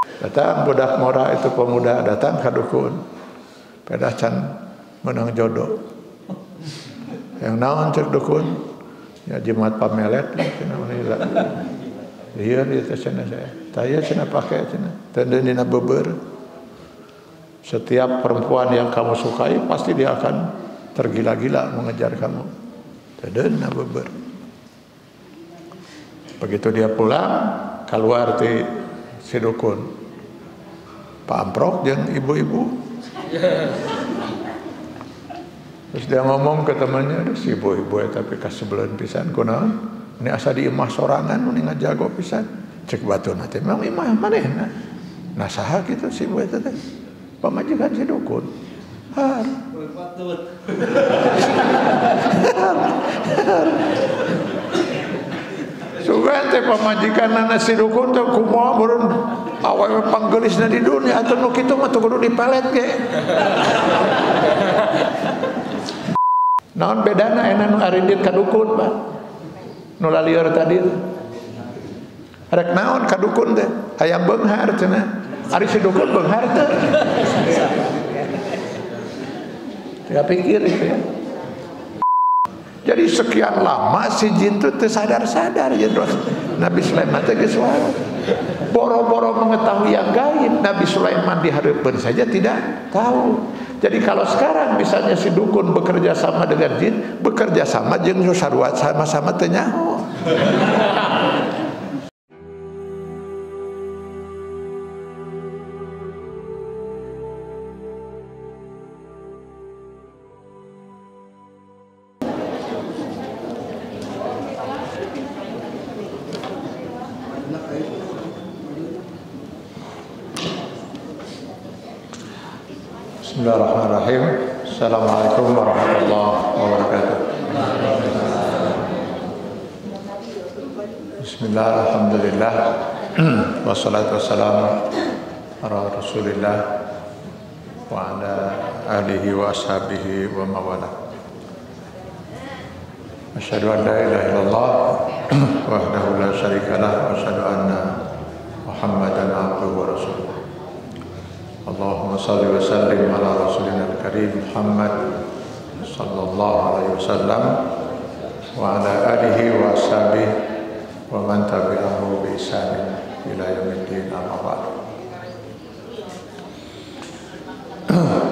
Datang budak mora itu pemuda datang ka dukun. Pedah can menang jodoh. Yang naon cek dukun? Ya jimat pamelet lah cenah heula. Lieur ieu teh cenah saya. Taya cenah pake cenah. Teu dina beubeur. Setiap perempuan yang kamu sukai pasti dia akan tergila-gila mengejar kamu. Teu dina beubeur. Begitu dia pulang, keluar ti si dukun. Pak Amprok jeung ibu-ibu. Terus dia ngomong ke temannya, si ibu-ibu tapi kasebeleun pisan kunaon? Ini asa di imah sorangan nu ngajago pisan. Cek batuna teh memang imah manehna. Nah saha kitu si ibu eta teh? Pamajikan si dukun. Har. Sugan teh pamajikanna si dukun teh kumaha beurun awewe panggelisna di dunia atuh nu kitu mah teu kudu dipelet ge. Naon bedana ena nu arindir ka dukun, Pak? Nu lalieur tadi. Rek naon ka dukun teh? Hayang beunghar cenah. Ari si dukun beunghar teh. Ya pikir itu ya. Jadi sekian lama si jin itu sadar-sadar ya Nabi Sulaiman teh geus boro-boro mengetahui yang gaib. Nabi Sulaiman dihareupeun saja tidak tahu. Jadi kalau sekarang misalnya si dukun bekerja sama dengan jin, bekerja sama jeung sarua sama-sama teu nyaho. Bismillahirrahmanirrahim. Assalamualaikum warahmatullahi wabarakatuh. Bismillah, alhamdulillah. Wassalatu wassalamu ala Rasulillah wa ala alihi wa ashabihi wa mawala. Asyhadu an la ilaha illallah wahdahu la syarikalah wa asyhadu anna Muhammadan abduhu wa rasuluh. Allahumma salli wa sallim ala rasulina al-karim Muhammad sallallahu alaihi wasallam wa ala alihi wa ashabihi wa man tabi'ahu bi ihsan ila yaumiddin, amma ba'd.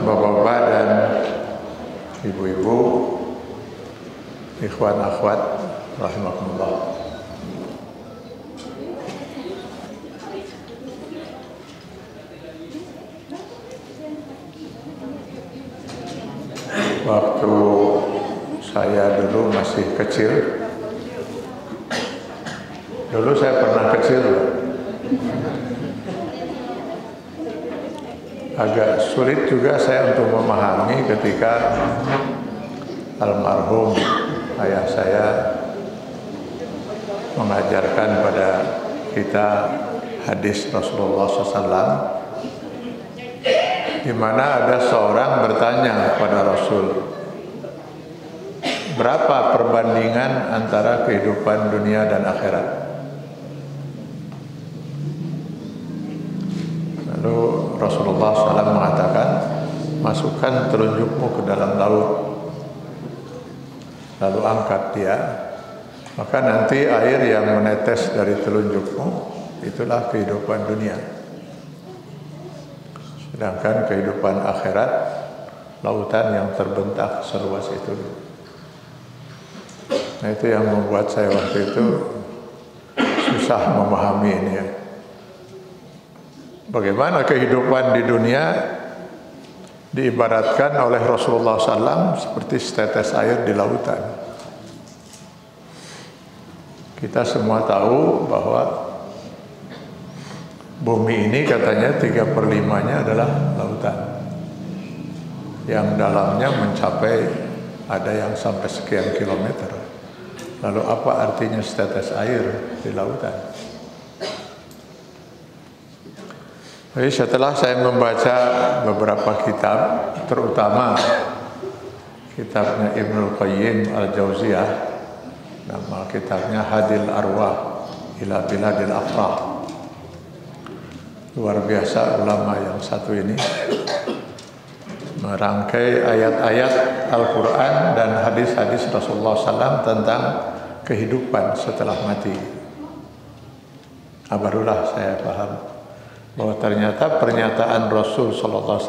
Bapak-bapak dan ibu-ibu, ikhwan akhwat rahimakumullah. Waktu saya dulu masih kecil, dulu saya pernah kecil, agak sulit juga saya untuk memahami ketika almarhum ayah saya mengajarkan pada kita hadis Rasulullah SAW, di mana ada seorang bertanya kepada Rasul, berapa perbandingan antara kehidupan dunia dan akhirat? Lalu Rasulullah SAW mengatakan, masukkan telunjukmu ke dalam laut, lalu angkat dia, maka nanti air yang menetes dari telunjukmu itulah kehidupan dunia. Sedangkan kehidupan akhirat, lautan yang terbentang seluas itu. Nah itu yang membuat saya waktu itu susah memahami ini ya. Bagaimana kehidupan di dunia diibaratkan oleh Rasulullah SAW seperti setetes air di lautan. Kita semua tahu bahwa bumi ini katanya 3/5-nya adalah lautan, yang dalamnya mencapai ada yang sampai sekian kilometer. Lalu apa artinya setetes air di lautan? Jadi setelah saya membaca beberapa kitab, terutama kitabnya Ibnul Qayyim Al-Jauziyah, nama kitabnya Hadil Arwah ila Biladil Afrah. Luar biasa ulama yang satu ini merangkai ayat-ayat Al-Quran dan hadis-hadis Rasulullah SAW tentang kehidupan setelah mati. Barulah saya paham bahwa ternyata pernyataan Rasul SAW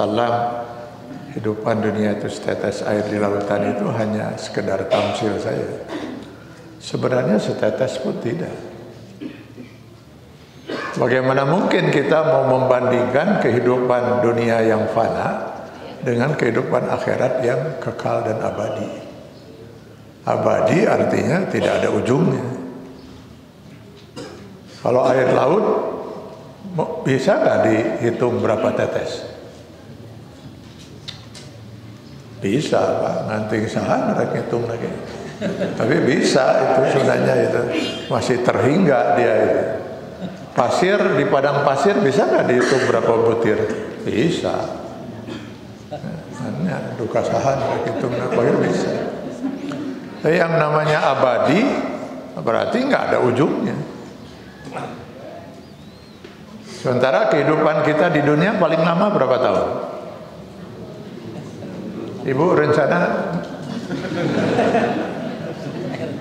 kehidupan dunia itu setetes air di lautan itu hanya sekedar tamsil saja. Sebenarnya setetes pun tidak. Bagaimana mungkin kita mau membandingkan kehidupan dunia yang fana dengan kehidupan akhirat yang kekal dan abadi? Abadi artinya tidak ada ujungnya. Kalau air laut bisa nggak dihitung berapa tetes? Bisa, Pak. Nanti sahan hitung lagi. Tapi bisa itu sebenarnya itu masih terhingga dia itu. Pasir di padang pasir bisa nggak dihitung berapa butir? Bisa. Hanya duka sahan hitung berapa bisa. Tapi yang namanya abadi berarti nggak ada ujungnya. Sementara kehidupan kita di dunia paling lama berapa tahun? Ibu rencana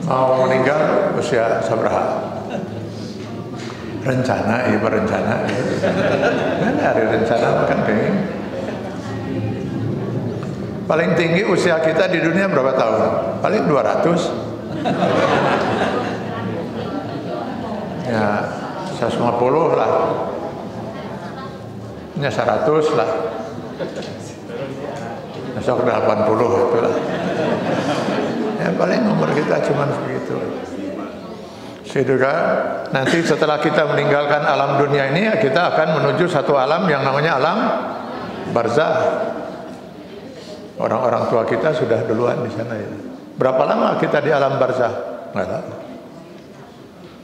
mau meninggal usia seberapa? Rencana, ibu rencana. Kan hari rencana kan kayak paling tinggi usia kita di dunia berapa tahun? Paling 200. Ya, 150 lah. Ya 100 lah. Besok udah 80 itulah. Ya paling umur kita cuma begitu. Sehingga nanti setelah kita meninggalkan alam dunia ini, kita akan menuju satu alam yang namanya alam barzah. Orang-orang tua kita sudah duluan di sana ya. Berapa lama kita di alam barzah? Nggak tahu.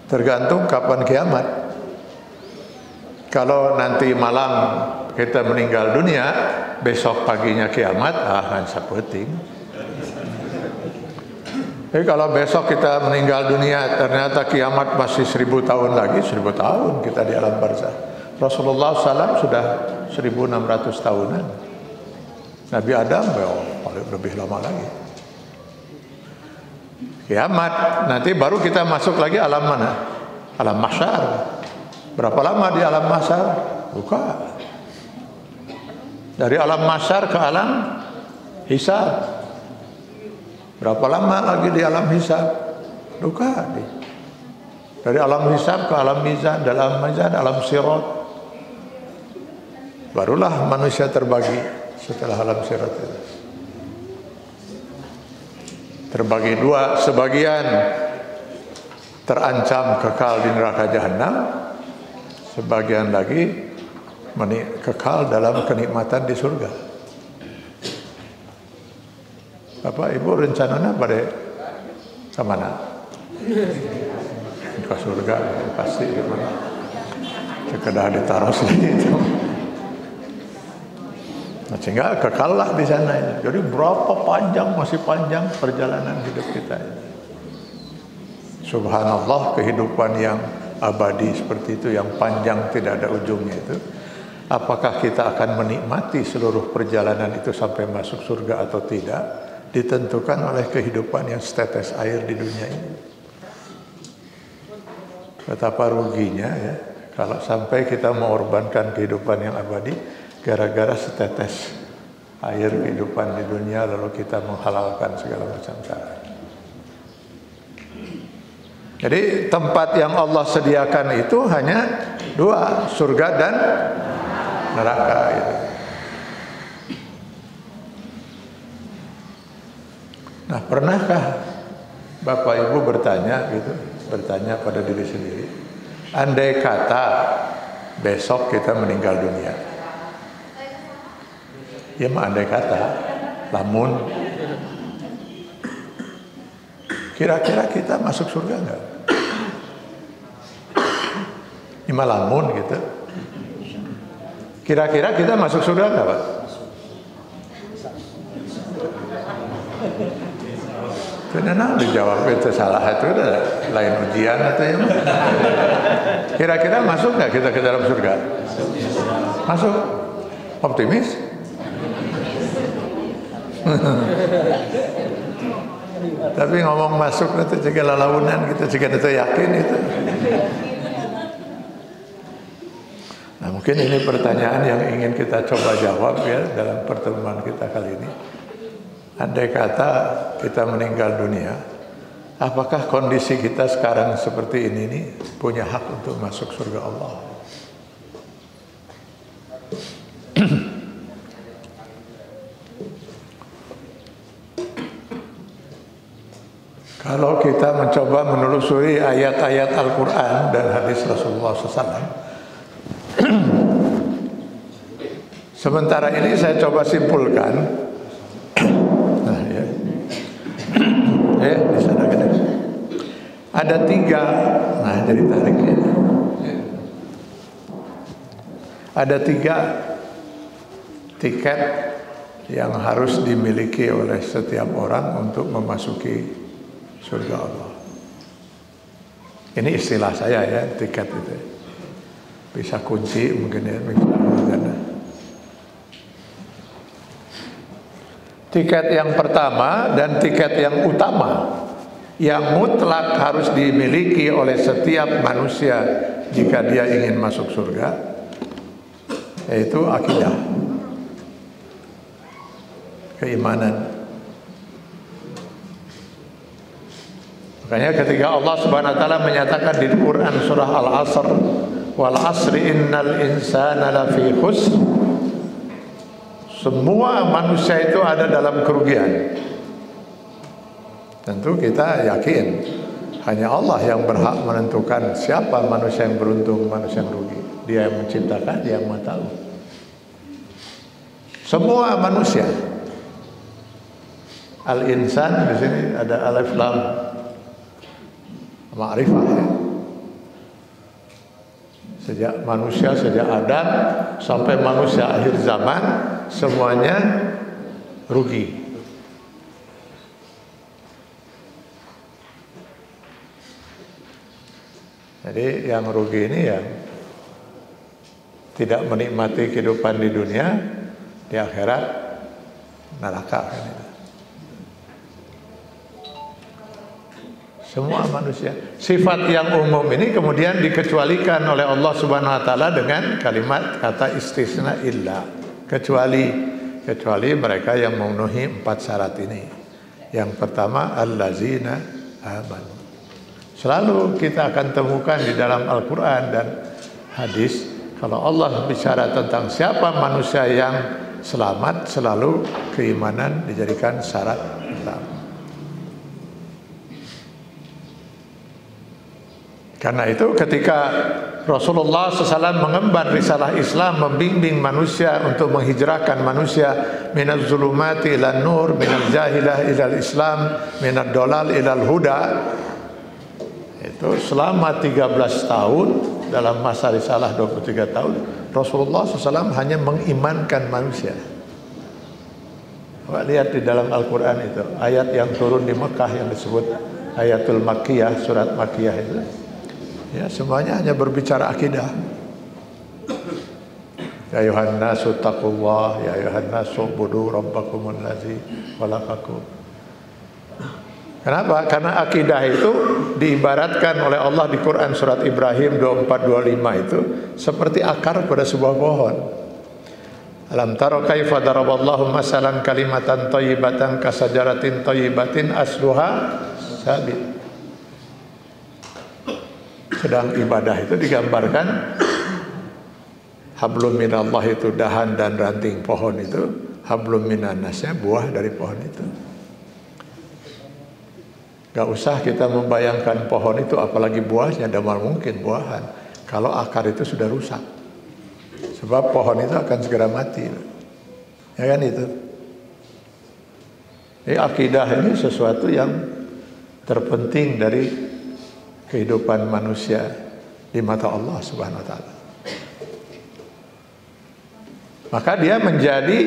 Tergantung kapan kiamat. Kalau nanti malam kita meninggal dunia, besok paginya kiamat, kan sepenting. Jadi kalau besok kita meninggal dunia, ternyata kiamat masih 1000 tahun lagi, 1000 tahun kita di alam barzah. Rasulullah SAW sudah 1600 tahunan. Nabi Adam lebih lama lagi. Kiamat, nanti baru kita masuk lagi alam mana? Alam mahsyar. Berapa lama di alam mahsyar? Buka. Dari alam mahsyar ke alam hisab. Berapa lama lagi di alam hisab? Duka. Dari alam hisab ke alam mizan, dalam mizan, alam sirat. Barulah manusia terbagi setelah alam sirat itu. Terbagi dua, sebagian terancam kekal di neraka jahanam, sebagian lagi kekal dalam kenikmatan di surga. Bapak Ibu rencananya pada kemana? Ke surga pasti gimana? Sekedar ditaruh sini itu. Nah, sehingga kekallah di sana. Jadi berapa panjang, masih panjang perjalanan hidup kita. Subhanallah, kehidupan yang abadi seperti itu, yang panjang tidak ada ujungnya itu. Apakah kita akan menikmati seluruh perjalanan itu sampai masuk surga atau tidak? Ditentukan oleh kehidupan yang setetes air di dunia ini. Betapa ruginya ya kalau sampai kita mengorbankan kehidupan yang abadi gara-gara setetes air kehidupan di dunia, lalu kita menghalalkan segala macam cara. Jadi tempat yang Allah sediakan itu hanya dua, surga dan neraka itu. Nah, pernahkah Bapak Ibu bertanya pada diri sendiri, andai kata besok kita meninggal dunia, ya mah andai kata, lamun, kira-kira kita masuk surga enggak? Ini mah lamun gitu. Kira-kira kita masuk surga enggak, Pak? Karena dijawab itu salah, itu lain ujian atau yang kira-kira masuk nggak kita ke dalam surga? Masuk. Optimis? Tapi ngomong masuk itu juga lalaunan, kita juga itu yakin itu. Nah, mungkin ini pertanyaan yang ingin kita coba jawab ya dalam pertemuan kita kali ini. Andai kata kita meninggal dunia, apakah kondisi kita sekarang seperti ini nih punya hak untuk masuk surga Allah? Kalau kita mencoba menelusuri ayat-ayat Al-Quran dan hadis Rasulullah SAW, sementara ini saya coba simpulkan. Nah, ya, di sana kan ada 3. Nah, jadi tariknya. Ada 3 tiket yang harus dimiliki oleh setiap orang untuk memasuki surga Allah. Ini istilah saya ya, tiket itu. Bisa kunci mungkin ya. Tiket yang pertama dan tiket yang utama yang mutlak harus dimiliki oleh setiap manusia jika dia ingin masuk surga, yaitu akidah, keimanan. Makanya ketika Allah Subhanahu wa taala menyatakan di Quran surah Al-Asr, wal asri innal insana lafi khusr, semua manusia itu ada dalam kerugian. Tentu kita yakin hanya Allah yang berhak menentukan siapa manusia yang beruntung, manusia yang rugi. Dia yang menciptakan, dia yang tahu. Semua manusia. Al-insan di sini ada alif lam ma'rifah ya. Sejak manusia, sejak Adam sampai manusia akhir zaman, semuanya rugi. Jadi yang rugi ini ya tidak menikmati kehidupan di dunia, di akhirat neraka kan itu. Semua manusia. Sifat yang umum ini kemudian dikecualikan oleh Allah Subhanahu wa taala dengan kalimat kata istisna illa. Kecuali mereka yang memenuhi 4 syarat ini. Yang pertama allazina amanu. Selalu kita akan temukan di dalam Al-Quran dan hadis, kalau Allah bicara tentang siapa manusia yang selamat, selalu keimanan dijadikan syarat utama. Karena itu ketika Rasulullah SAW mengemban risalah Islam, membimbing manusia untuk menghijrahkan manusia minaz zulumati ilan nur, minal jahilah ilal Islam, minad dolal ilal huda, itu selama 13 tahun dalam masa risalah 23 tahun Rasulullah SAW hanya mengimankan manusia. Lihat di dalam Al-Quran itu ayat yang turun di Mekah yang disebut ayatul Makkiyah, surat Makkiyah itu ya, semuanya hanya berbicara akidah. Ya ayuhan nasu taqullah, ya ayuhan nasu ubudu rabbakumul ladzi khalaqakum. Kenapa? Karena akidah itu diibaratkan oleh Allah di Quran surat Ibrahim 24-25 itu seperti akar pada sebuah pohon. Alam taro kaifa daraballahu masalan kalimatan thayyibatan kasajaratin thayyibatin asluha sabit. Sedang ibadah itu digambarkan hablum minallah itu dahan dan ranting pohon itu, hablum minannasnya buah dari pohon itu. Gak usah kita membayangkan pohon itu apalagi buahnya, tidak mungkin buahan kalau akar itu sudah rusak. Sebab pohon itu akan segera mati. Ya kan itu. Jadi akidah ini sesuatu yang terpenting dari kehidupan manusia di mata Allah Subhanahu wa taala. Maka dia menjadi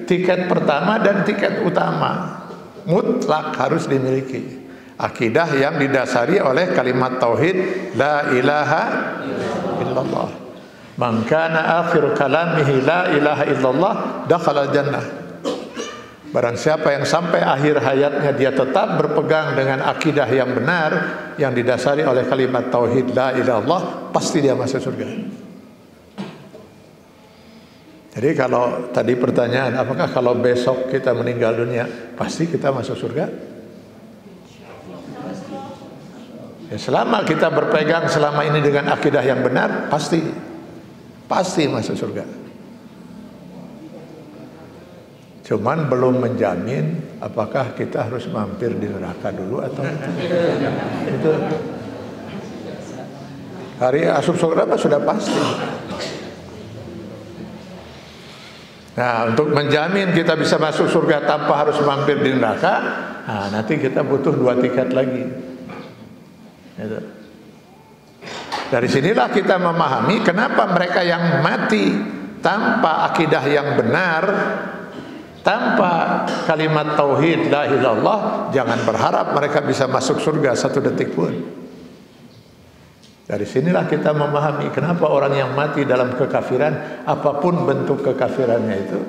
tiket pertama dan tiket utama. Mutlak harus dimiliki. Akidah yang didasari oleh kalimat tauhid la ilaha illallah. Man kana akhir kalamihi la ilaha illallah dakhala jannah. Barang siapa yang sampai akhir hayatnya dia tetap berpegang dengan akidah yang benar yang didasari oleh kalimat tauhid la ilaha illallah, pasti dia masuk surga. Jadi kalau tadi pertanyaan, apakah kalau besok kita meninggal dunia pasti kita masuk surga? Ya, selama kita berpegang selama ini dengan akidah yang benar, pasti masuk surga. Cuman belum menjamin apakah kita harus mampir di neraka dulu atau itu. Hari masuk surga sudah pasti. Nah, untuk menjamin kita bisa masuk surga tanpa harus mampir di neraka, nah, nanti kita butuh 2 tiket lagi. Gitu. Dari sinilah kita memahami kenapa mereka yang mati tanpa akidah yang benar, tanpa kalimat tauhid la ilaha illallah, jangan berharap mereka bisa masuk surga 1 detik pun. Dari sinilah kita memahami kenapa orang yang mati dalam kekafiran, apapun bentuk kekafirannya itu,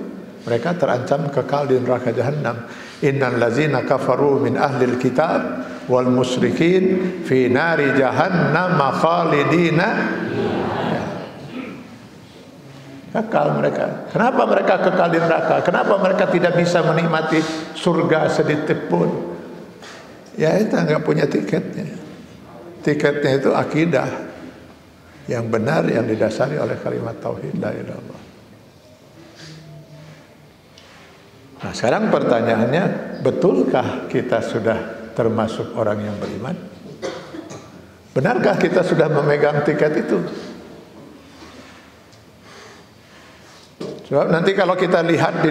mereka terancam kekal di neraka jahanam. Innal ladzina kafaru min ahlil kitab wal musyrikin fi nari jahannam khalidina. Kekal mereka. Kenapa mereka kekal di neraka? Kenapa mereka tidak bisa menikmati surga sedetik pun? Ya, itu nggak punya tiketnya. Tiketnya itu akidah yang benar yang didasari oleh kalimat tauhid la ilaha illallah. Nah, sekarang pertanyaannya, betulkah kita sudah termasuk orang yang beriman? Benarkah kita sudah memegang tiket itu? Sebab nanti kalau kita lihat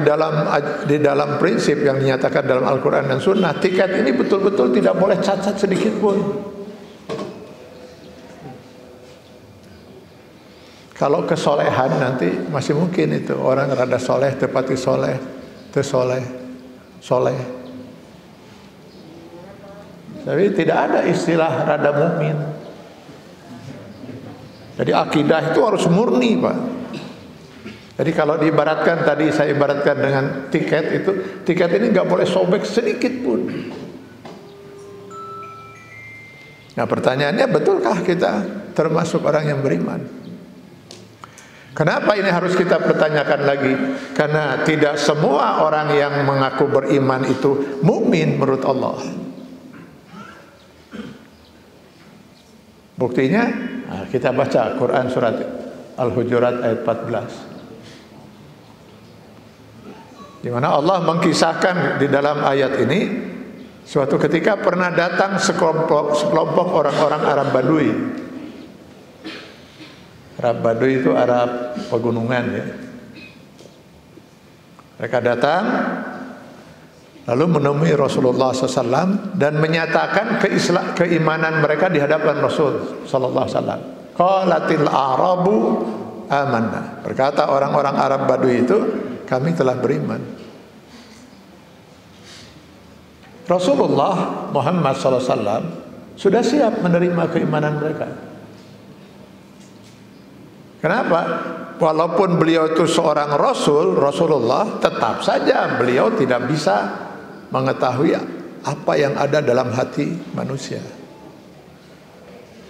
di dalam prinsip yang dinyatakan dalam Al-Quran dan Sunnah, tiket ini betul-betul tidak boleh cacat sedikit pun. Kalau kesolehan nanti masih mungkin itu orang rada soleh, tepati soleh, tersoleh, soleh. Tapi tidak ada istilah rada mukmin. Jadi akidah itu harus murni, Pak. Jadi kalau diibaratkan tadi saya ibaratkan dengan tiket itu, tiket ini nggak boleh sobek sedikit pun. Nah, pertanyaannya, betulkah kita termasuk orang yang beriman? Kenapa ini harus kita pertanyakan lagi? Karena tidak semua orang yang mengaku beriman itu mukmin menurut Allah. Buktinya, kita baca Quran surat Al-Hujurat ayat 14. Di mana Allah mengkisahkan di dalam ayat ini, suatu ketika pernah datang sekelompok orang-orang Arab Badui. Arab Badui itu Arab pegunungan, ya. Mereka datang lalu menemui Rasulullah SAW dan menyatakan keimanan mereka di hadapan Rasul SAW. Qalatil Arabu amanna. Berkata orang-orang Arab Badui itu, kami telah beriman. Rasulullah Muhammad SAW sudah siap menerima keimanan mereka. Kenapa? Walaupun beliau itu seorang Rasul, Rasulullah, tetap saja beliau tidak bisa mengetahui apa yang ada dalam hati manusia.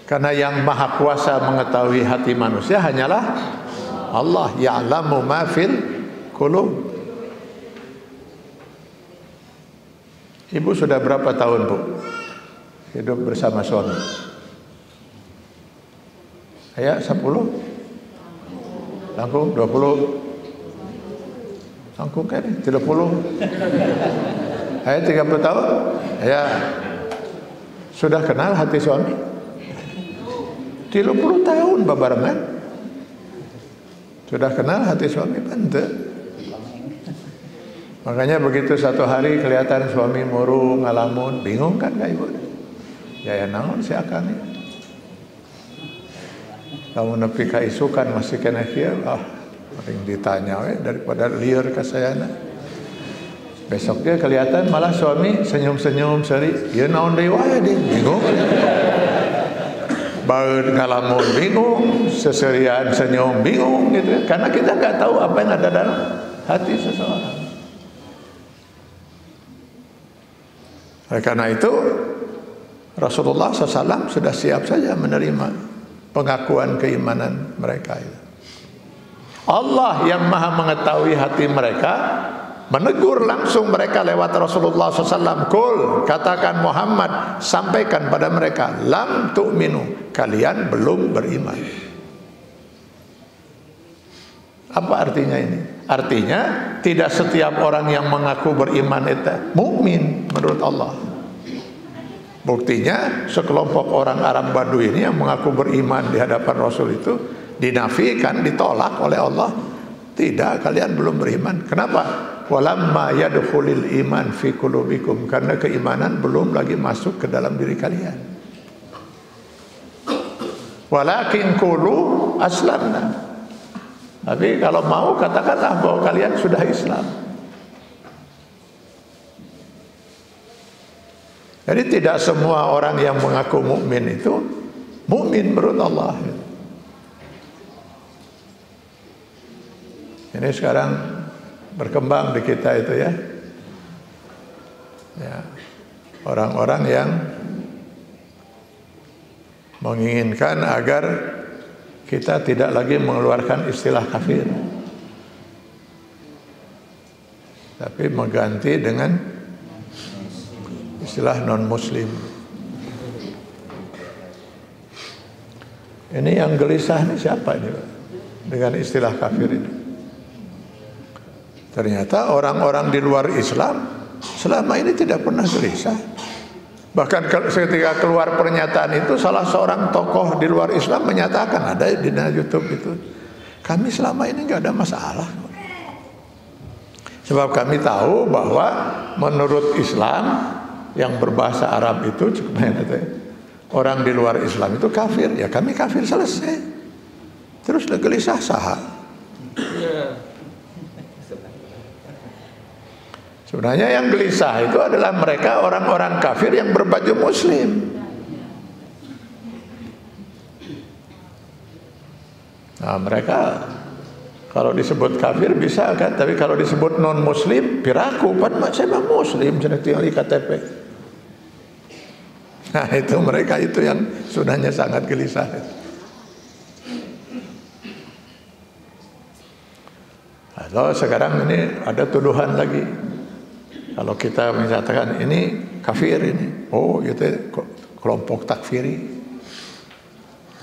Karena yang maha kuasa mengetahui hati manusia hanyalah Allah. Ya'lamu ma fil qulub. Ibu sudah berapa tahun, Bu, hidup bersama suami? Ya, 10? Langkung 20? Langkung kan 30? Ayah 30 tahun? Ya. Sudah kenal hati suami? 30 tahun babarengan. Sudah kenal hati suami, Tante. Makanya begitu satu hari kelihatan suami murung, ngalamun, bingung kan Kak Ibu? Ya naon si akang ini. Kamu nepi ka isukan masih kena kieu, paling ditanya we daripada lieur ka sayana. Besok dia kelihatan malah suami senyum-senyum seri. Ieu naon deui wae dia, bingung. baut ngalamun bingung, seserian senyum bingung gitu, karena kita nggak tahu apa yang ada dalam hati seseorang. Oleh karena itu Rasulullah SAW sudah siap saja menerima pengakuan keimanan mereka itu. Allah yang maha mengetahui hati mereka menegur langsung mereka lewat Rasulullah SAW. Qul, katakan Muhammad, sampaikan pada mereka, lam tu'minu, kalian belum beriman. Apa artinya ini? Artinya tidak setiap orang yang mengaku beriman itu mukmin menurut Allah. Buktinya sekelompok orang Arab Badui ini yang mengaku beriman di hadapan Rasul itu dinafikan, ditolak oleh Allah. Tidak, kalian belum beriman. Kenapa? Walamma yadkhulul iman fi qulubikum, karena keimanan belum lagi masuk ke dalam diri kalian. Walakin qulu aslamna. Tapi kalau mau katakanlah bahwa kalian sudah Islam. Jadi tidak semua orang yang mengaku mukmin itu mukmin menurut Allah. Ini sekarang berkembang di kita itu ya. Orang-orang yang menginginkan agar kita tidak lagi mengeluarkan istilah kafir, tapi mengganti dengan istilah non-muslim. Ini yang gelisah nih siapa ini Pak? Dengan istilah kafir ini. Ternyata orang-orang di luar Islam selama ini tidak pernah gelisah. Bahkan ketika keluar pernyataan itu, salah seorang tokoh di luar Islam menyatakan, ada di YouTube itu, kami selama ini nggak ada masalah. Sebab kami tahu bahwa menurut Islam yang berbahasa Arab itu orang di luar Islam itu kafir, ya kami kafir, selesai. Terus gelisah saha. Sebenarnya yang gelisah itu adalah mereka orang-orang kafir yang berbaju muslim. Nah mereka kalau disebut kafir bisa kan, tapi kalau disebut non muslim piraku, pan saya bang muslim sudah tinggal di KTP. Nah itu mereka itu yang sebenarnya sangat gelisah. Atau sekarang ini ada tuduhan lagi. Kalau kita menyatakan ini kafir ini, oh itu kelompok takfiri.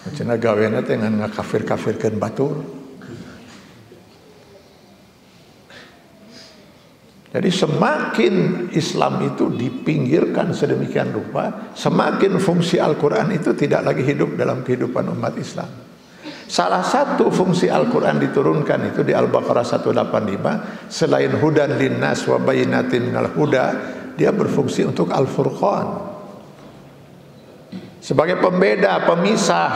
Macam gaweana dengan ngakafir-kafirkeun batur. Jadi semakin Islam itu dipinggirkan sedemikian rupa, semakin fungsi Al-Quran itu tidak lagi hidup dalam kehidupan umat Islam. Salah satu fungsi Al-Quran diturunkan itu di Al-Baqarah 185, selain hudan linnas wa bayyinatin minal huda, dia berfungsi untuk Al-Furqan. Sebagai pembeda, pemisah,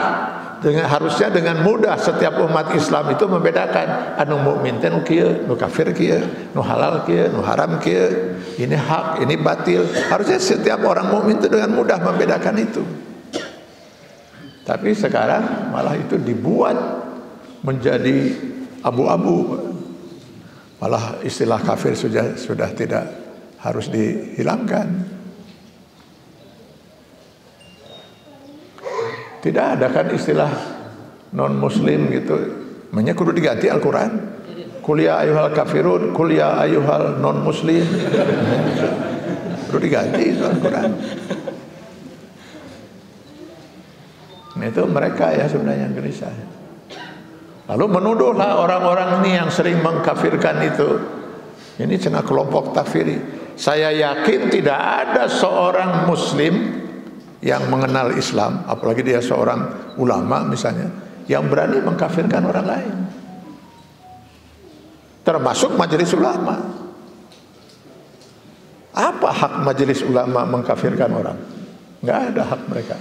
harusnya dengan mudah setiap umat Islam itu membedakan anu mukmin teh nu kieu, nu kafir kieu, nu halal kieu, nu haram kieu, ini hak, ini batil. Harusnya setiap orang mukmin itu dengan mudah membedakan itu. Tapi sekarang malah itu dibuat menjadi abu-abu. Malah istilah kafir sudah tidak harus dihilangkan. Tidak ada kan istilah non-muslim gitu. Makanya kudu diganti Al-Quran. Qul ya ayyuhal kafirun, qul ya ayyuhal non-muslim. Kudu diganti itu Al-Quran. Nah, itu mereka ya sebenarnya yang gelisah. Lalu menuduhlah orang-orang ini yang sering mengkafirkan itu. Ini cenah kelompok takfiri. Saya yakin tidak ada seorang muslim yang mengenal Islam, apalagi dia seorang ulama misalnya, yang berani mengkafirkan orang lain. Termasuk majelis ulama. Apa hak majelis ulama mengkafirkan orang? Nggak ada hak mereka.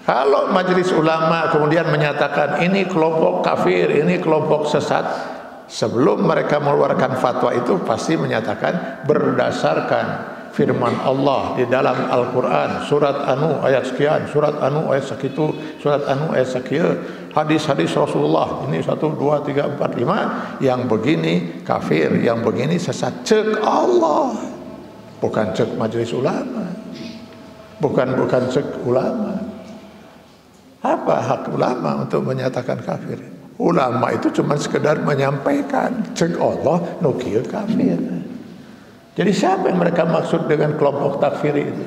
Kalau majelis ulama kemudian menyatakan ini kelompok kafir, ini kelompok sesat, sebelum mereka mengeluarkan fatwa itu pasti menyatakan berdasarkan firman Allah di dalam Al-Quran, surat anu ayat sekian, surat anu ayat sekitu, surat anu ayat sekian, hadis-hadis Rasulullah ini 1, 2, 3, 4, 5 yang begini kafir, yang begini sesat. Cek Allah, bukan cek majelis ulama, bukan cek ulama. Apa hak ulama untuk menyatakan kafir? Ulama itu cuma sekedar menyampaikan, cek Allah nukil kafir. Jadi siapa yang mereka maksud dengan kelompok takfiri itu?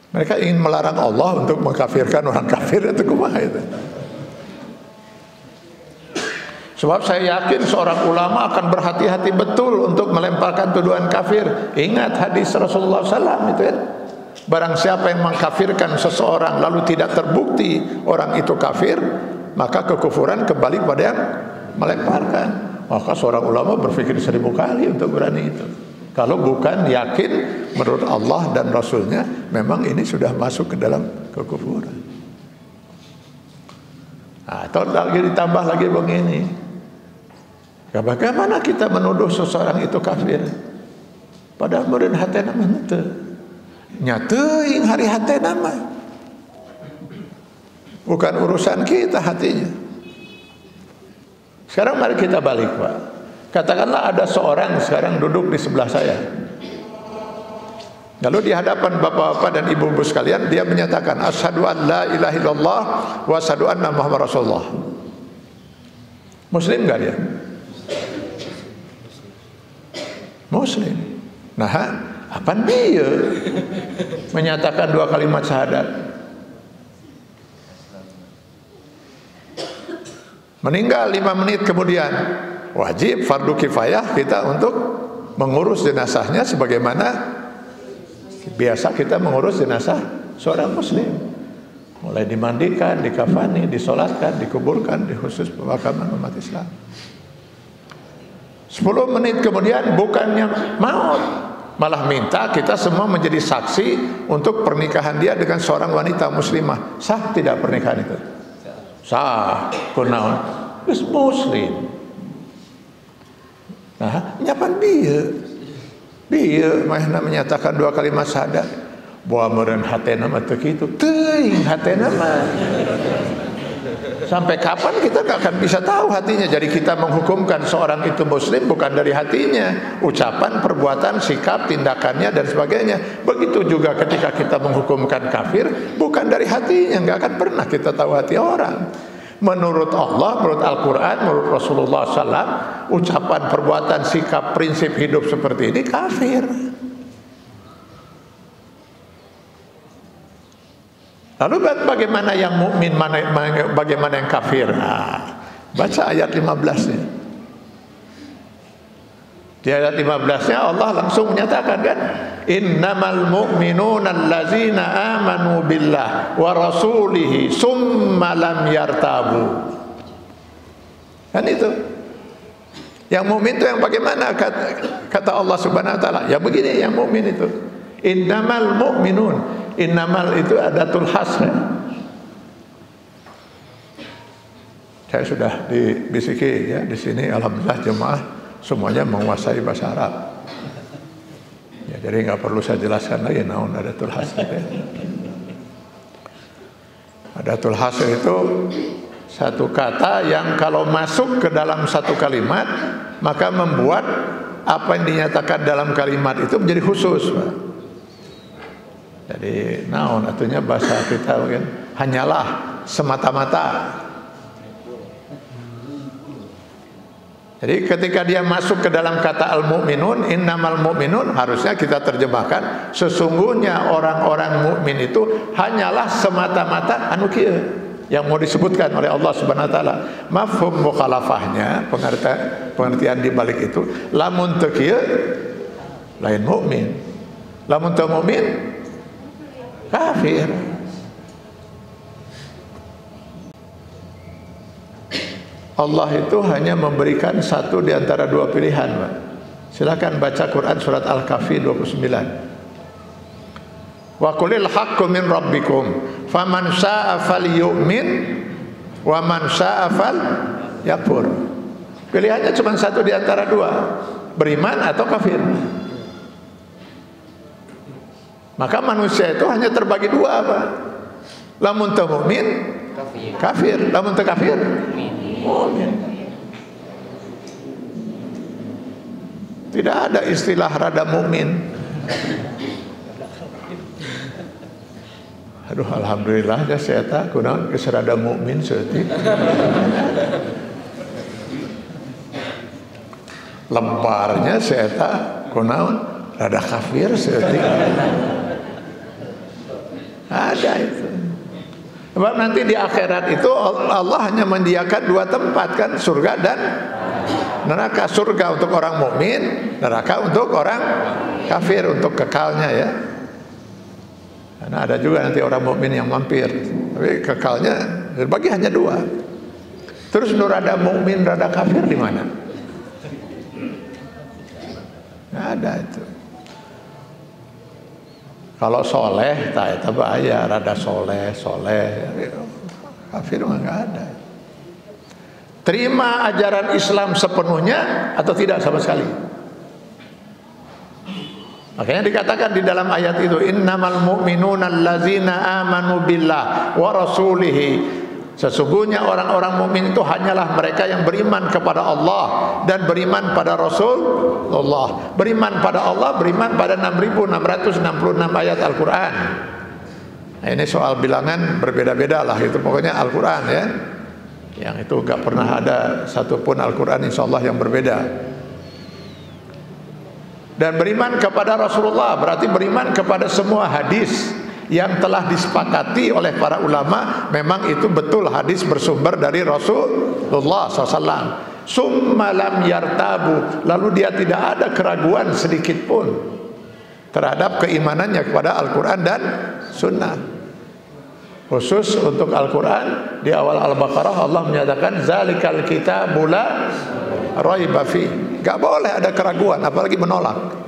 Mereka ingin melarang Allah untuk mengkafirkan orang kafir itu kumaha itu? Sebab saya yakin seorang ulama akan berhati-hati betul untuk melemparkan tuduhan kafir. Ingat hadis Rasulullah SAW itu ya. Barang siapa yang mengkafirkan seseorang lalu tidak terbukti orang itu kafir, maka kekufuran kembali pada yang melemparkan. Maka seorang ulama berpikir 1000 kali untuk berani itu. Kalau bukan yakin menurut Allah dan Rasulnya memang ini sudah masuk ke dalam kekufuran. Atau lagi ditambah lagi begini, bagaimana kita menuduh seseorang itu kafir? Padahal meureun hatena mah henteu. Nya teuing hari hatena mah. Bukan urusan kita hatinya. Sekarang mari kita balik, Pak. Katakanlah ada seorang sekarang duduk di sebelah saya. Lalu di hadapan bapak-bapak dan ibu-ibu sekalian dia menyatakan asyhadu an la ilaha illallah wa asyhadu anna muhammadar rasulullah. Muslim enggak dia? Muslim. Nah, apa dia menyatakan 2 kalimat syahadat? Meninggal 5 menit kemudian, wajib fardu kifayah kita untuk mengurus jenazahnya sebagaimana biasa kita mengurus jenazah seorang muslim. Mulai dimandikan, dikafani, disolatkan, dikuburkan di khusus pemakaman umat Islam. 10 menit kemudian bukannya maut, malah minta kita semua menjadi saksi untuk pernikahan dia dengan seorang wanita muslimah. Sah tidak pernikahan itu? Sah, kunaon geus muslim. Nah, nyapan bieu mah menyatakan 2 kalimat syahadat. Bahwa meureun hatena mah teu kitu, teuing hatena mah. Sampai kapan kita gak akan bisa tahu hatinya. Jadi kita menghukumkan seorang itu muslim bukan dari hatinya, ucapan, perbuatan, sikap, tindakannya dan sebagainya. Begitu juga ketika kita menghukumkan kafir bukan dari hatinya, gak akan pernah kita tahu hati orang. Menurut Allah, menurut Al-Quran, menurut Rasulullah SAW, ucapan, perbuatan, sikap, prinsip hidup seperti ini kafir. Lalu bagaimana yang mukmin, bagaimana yang kafir? Nah, baca ayat 15-nya. Di ayat 15-nya Allah langsung menyatakan kan, innamal mu'minuna allazina amanu billah wa rasulihi summa lam yartabu. Kan itu. Yang mukmin itu yang bagaimana kata Allah Subhanahu wa taala? Ya begini yang mukmin itu. Innamal mu'minun. Innamal itu adatul hasr. Saya sudah dibisiki ya di sini, alhamdulillah jemaah semuanya menguasai bahasa Arab. Ya, jadi nggak perlu saya jelaskan lagi naon adatul hasr. Ya. Adatul hasr itu satu kata yang kalau masuk ke dalam satu kalimat maka membuat apa yang dinyatakan dalam kalimat itu menjadi khusus, Pak. Jadi naon artinya bahasa kita mungkin hanyalah semata-mata. Jadi ketika dia masuk ke dalam kata al-mu'minun, innamal mu'minun, harusnya kita terjemahkan sesungguhnya orang-orang mukmin itu hanyalah semata-mata anu kieu yang mau disebutkan oleh Allah Subhanahu wa taala. Mafhum mukhalafahnya, pengertian di balik itu, lamun teu kieu lain mukmin. Lamun teu mukmin kafir. Allah itu hanya memberikan satu di antara 2 pilihan, Pak. Silakan baca Quran surat Al-Kahfi 29. Wa qulil haqqu min rabbikum faman syaa'a falyu'min wa man syaa'a falyakfur. Pilihannya cuma satu di antara 2, beriman atau kafir. Maka manusia itu hanya terbagi dua apa? Lamun teu mukmin kafir, lamun teu kafir mukmin. Tidak ada istilah rada mukmin. Aduh, alhamdulillah ya saya tak kunaon geus rada mukmin seutik. Lemparnya saya tak kunaon rada kafir seutik. Ada itu. Sebab nanti di akhirat itu Allah hanya menyediakan dua tempat kan, surga dan neraka. Surga untuk orang mukmin, neraka untuk orang kafir, untuk kekalnya ya. Karena ada juga nanti orang mukmin yang mampir, tapi kekalnya terbagi hanya dua. Terus nur rada mukmin, rada kafir di mana? Nggak ada itu. Kalau soleh, tak itu bahaya. Rada soleh, kafir mah nggak ada. Terima ajaran Islam sepenuhnya atau tidak sama sekali. Makanya dikatakan di dalam ayat itu, innamal mu'minuna allazina amanu billah wa rasulihi. Sesungguhnya orang-orang mukmin itu hanyalah mereka yang beriman kepada Allah dan beriman pada Rasulullah. Beriman pada Allah, beriman pada 6.666 ayat Al-Quran. Nah, ini soal bilangan berbeda-beda lah, itu pokoknya Al-Quran ya. Yang itu gak pernah ada satupun Al-Quran insyaAllah yang berbeda. Dan beriman kepada Rasulullah berarti beriman kepada semua hadis yang telah disepakati oleh para ulama. Memang itu betul hadis bersumber dari Rasulullah SAW. Summa lam yartabu, lalu dia tidak ada keraguan sedikit pun terhadap keimanannya kepada Al-Quran dan Sunnah. Khusus untuk Al-Quran, di awal Al-Baqarah Allah menyatakan zalikal kitabu la raiba fi. Gak boleh ada keraguan, apalagi menolak.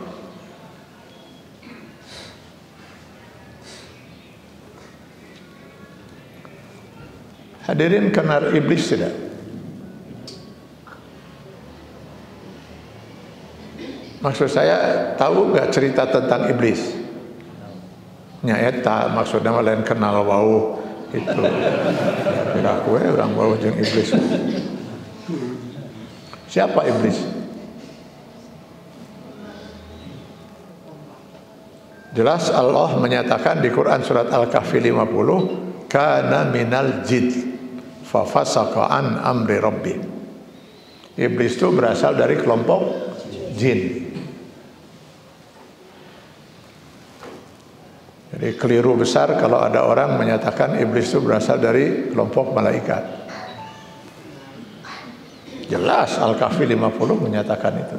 Hadirin kenal iblis tidak? Maksud saya, tahu gak cerita tentang iblis? Nya eta maksudnya lain kenal wau itu. Kira kue orang wau jeung iblis. Siapa iblis? Jelas Allah menyatakan di Quran surat Al-Kahfi 50, kana minal jin fa fasaqa an amri rabbi. Iblis itu berasal dari kelompok jin. Jadi keliru besar kalau ada orang menyatakan iblis itu berasal dari kelompok malaikat. Jelas Al-Kahfi 50 menyatakan itu.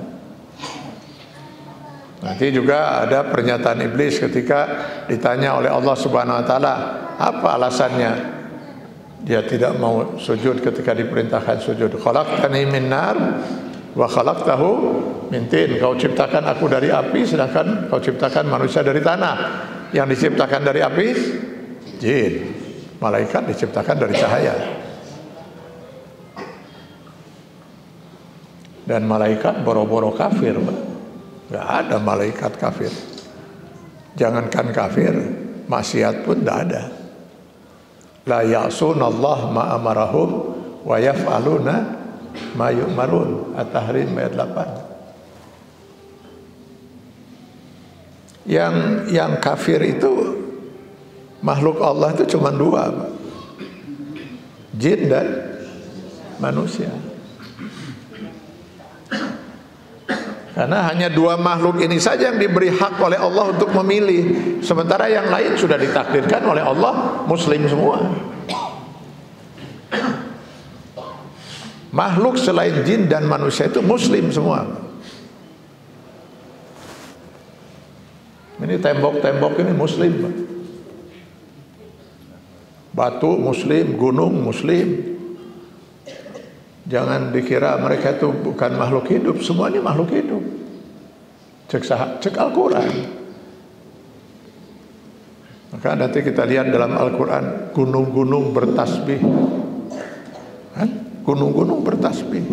Nanti juga ada pernyataan iblis ketika ditanya oleh Allah Subhanahu wa taala, apa alasannya dia tidak mau sujud ketika diperintahkan sujud? Khalaqtani min nar wa khalaqtahu min tin. Kau ciptakan aku dari api sedangkan kau ciptakan manusia dari tanah. Yang diciptakan dari api jin, malaikat diciptakan dari cahaya. Dan malaikat boro-boro kafir, nggak ada malaikat kafir. Jangankan kafir, maksiat pun tidak ada. La ya'sunallah ma amarahum wa yaf'aluna ma yu'marun. At-Tahrim ayat 8. Yang kafir itu makhluk Allah itu cuma dua, Pak. Jin dan manusia. Karena hanya dua makhluk ini saja yang diberi hak oleh Allah untuk memilih. Sementara yang lain sudah ditakdirkan oleh Allah muslim semua. Makhluk selain jin dan manusia itu muslim semua. Ini tembok-tembok ini muslim, Pak. Batu muslim, gunung muslim. Jangan dikira mereka itu bukan makhluk hidup, semuanya makhluk hidup. Cek Al-Quran. Maka nanti kita lihat dalam Al-Quran gunung-gunung bertasbih. Gunung-gunung bertasbih.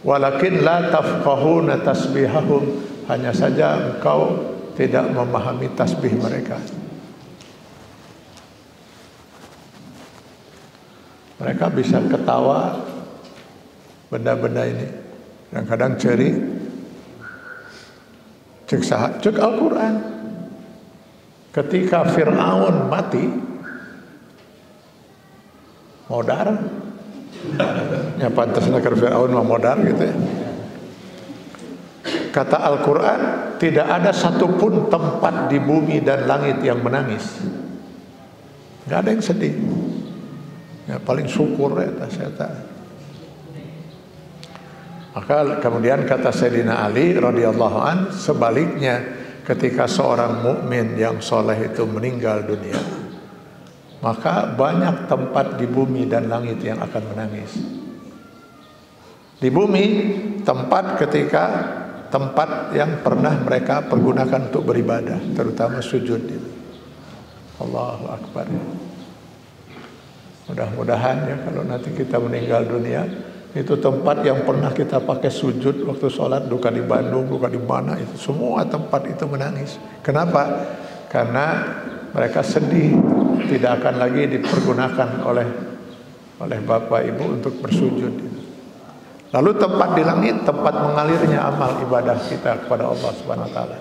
Walakin la tafqahuna tasbihahum. Hanya saja engkau tidak memahami tasbih mereka. Mereka bisa ketawa benda-benda ini. Kadang-kadang ceri cek Al-Quran. Ketika Fir'aun mati, modar. Ya pantasnya ke Fir'aun modar gitu ya. Kata Al-Quran, tidak ada satupun tempat di bumi dan langit yang menangis. Nggak ada yang sedih. Ya, paling syukur ya saya. Maka kemudian kata Sayyidina Ali radhiyallahu an, sebaliknya ketika seorang mukmin yang soleh itu meninggal dunia, maka banyak tempat di bumi dan langit yang akan menangis. Di bumi tempat yang pernah mereka pergunakan untuk beribadah, terutama sujud. Allahu Akbar. Mudah-mudahan ya kalau nanti kita meninggal dunia, itu tempat yang pernah kita pakai sujud waktu sholat, duka di Bandung, duka di mana, itu semua tempat itu menangis. Kenapa? Karena mereka sedih tidak akan lagi dipergunakan oleh Bapak Ibu untuk bersujud. Lalu tempat di langit, tempat mengalirnya amal ibadah kita kepada Allah Subhanahu wa taala.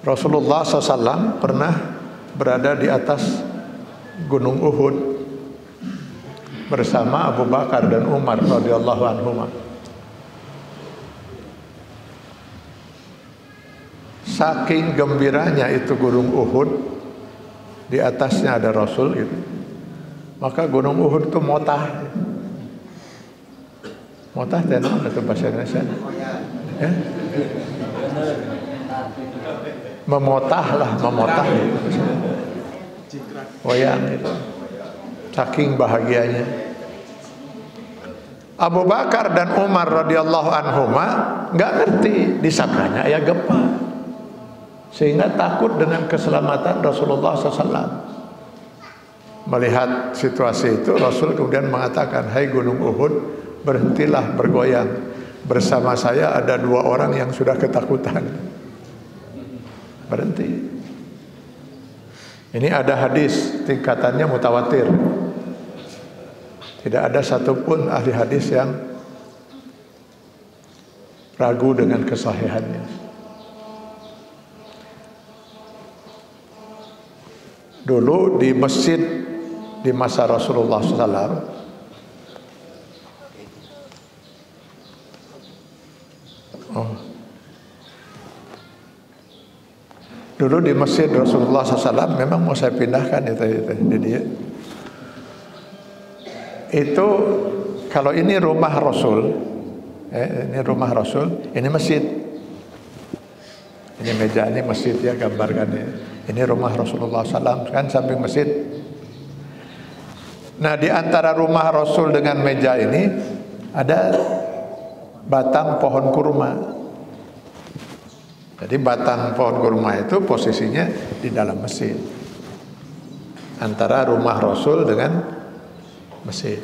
Rasulullah SAW pernah berada di atas Gunung Uhud bersama Abu Bakar dan Umar radhiyallahu anhuma. Saking gembiranya itu Gunung Uhud, di atasnya ada Rasul gitu. Maka Gunung Uhud itu motah. Motah tenan itu bahasa Indonesia. Ya? Memotah lah, memotah gitu. Wayang itu. Saking bahagianya. Abu Bakar dan Umar radhiyallahu anhuma nggak ngerti disabranya aya gempa, sehingga takut dengan keselamatan Rasulullah SAW. Melihat situasi itu, Rasul kemudian mengatakan, hai Gunung Uhud, berhentilah bergoyang. Bersama saya ada 2 orang yang sudah ketakutan. Berhenti. Ini ada hadis tingkatannya mutawatir. Tidak ada satupun ahli hadis yang ragu dengan kesahihannya. Dulu di masjid di masa Rasulullah SAW, dulu di masjid Rasulullah SAW memang mau saya pindahkan itu dia. Itu kalau ini rumah Rasul, ini rumah Rasul, ini masjid. Ini meja ini masjid ya, gambarkan ya. Ini rumah Rasulullah SAW kan samping masjid. Nah di antara rumah Rasul dengan meja ini ada batang pohon kurma. Jadi batang pohon kurma itu posisinya di dalam masjid, antara rumah Rasul dengan masjid.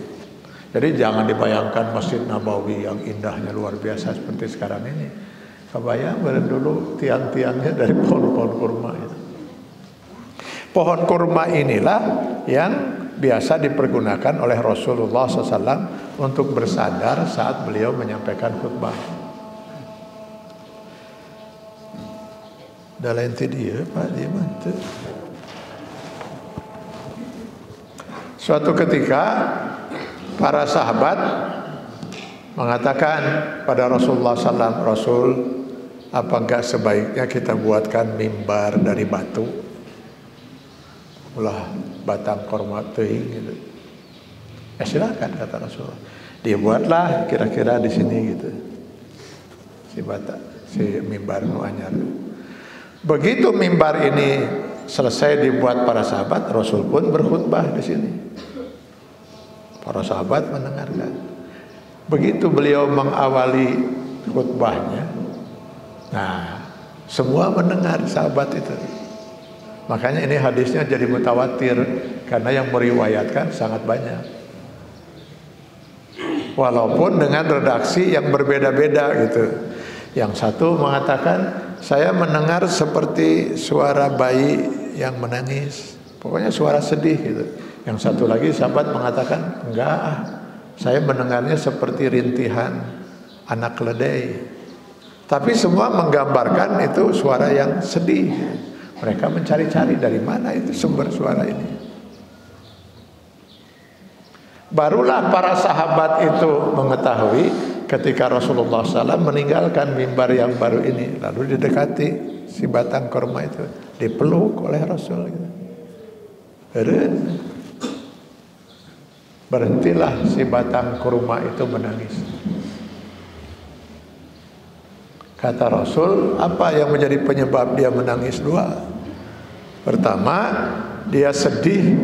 Jadi jangan dibayangkan Masjid Nabawi yang indahnya luar biasa seperti sekarang ini. Kebayang dulu tiang-tiangnya dari pohon-pohon kurma itu. Pohon kurma inilah yang biasa dipergunakan oleh Rasulullah SAW untuk bersandar saat beliau menyampaikan khutbah. Dalam dia Pak dia mantu. Suatu ketika para sahabat mengatakan pada Rasulullah SAW, Rasul, apa enggak sebaiknya kita buatkan mimbar dari batu? Ulah batang korma teuing gitu. Silakan kata Rasulullah. Dia buatlah kira-kira di sini gitu. Si mimbar nu anyar. Begitu mimbar ini selesai dibuat para sahabat, Rasul pun berkhutbah di sini. Para sahabat mendengarkan. Begitu beliau mengawali khutbahnya, nah semua mendengar sahabat itu. Makanya ini hadisnya jadi mutawatir karena yang meriwayatkan sangat banyak. walaupun dengan redaksi yang berbeda-beda gitu. Yang satu mengatakan saya mendengar seperti suara bayi yang menangis, pokoknya suara sedih gitu. Yang satu lagi sahabat mengatakan enggak, saya mendengarnya seperti rintihan anak keledai. Tapi semua menggambarkan itu suara yang sedih. Mereka mencari-cari dari mana itu sumber suara ini. Barulah para sahabat itu mengetahui ketika Rasulullah SAW meninggalkan mimbar yang baru ini, lalu didekati si batang kurma itu, dipeluk oleh Rasul. Berhentilah si batang kurma itu menangis. Kata Rasul, apa yang menjadi penyebab dia menangis? Dua. Pertama, dia sedih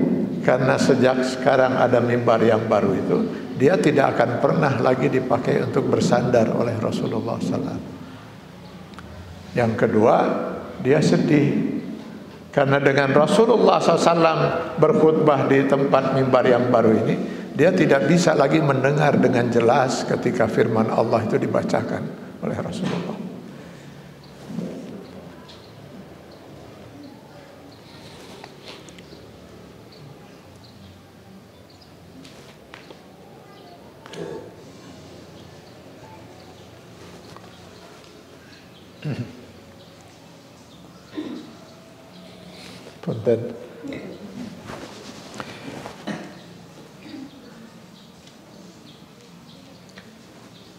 karena sejak sekarang ada mimbar yang baru itu, dia tidak akan pernah lagi dipakai untuk bersandar oleh Rasulullah SAW. Yang kedua, dia sedih karena dengan Rasulullah SAW berkhutbah di tempat mimbar yang baru ini, dia tidak bisa lagi mendengar dengan jelas ketika firman Allah itu dibacakan oleh Rasulullah. Punten.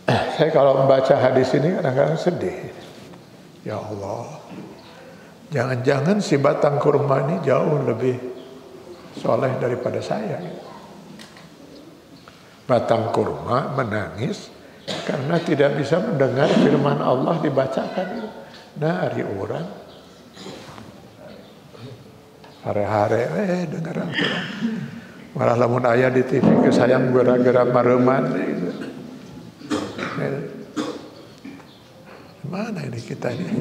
Saya kalau membaca hadis ini kadang-kadang sedih. Ya Allah, jangan-jangan si batang kurma ini jauh lebih soleh daripada saya. Batang kurma menangis karena tidak bisa mendengar firman Allah dibacakan. Nah, hari orang hare-hare dengar Al-Quran. Malah lamun aya di TV kesayang gerak-gerak mareman gitu. Mana ini kita ini?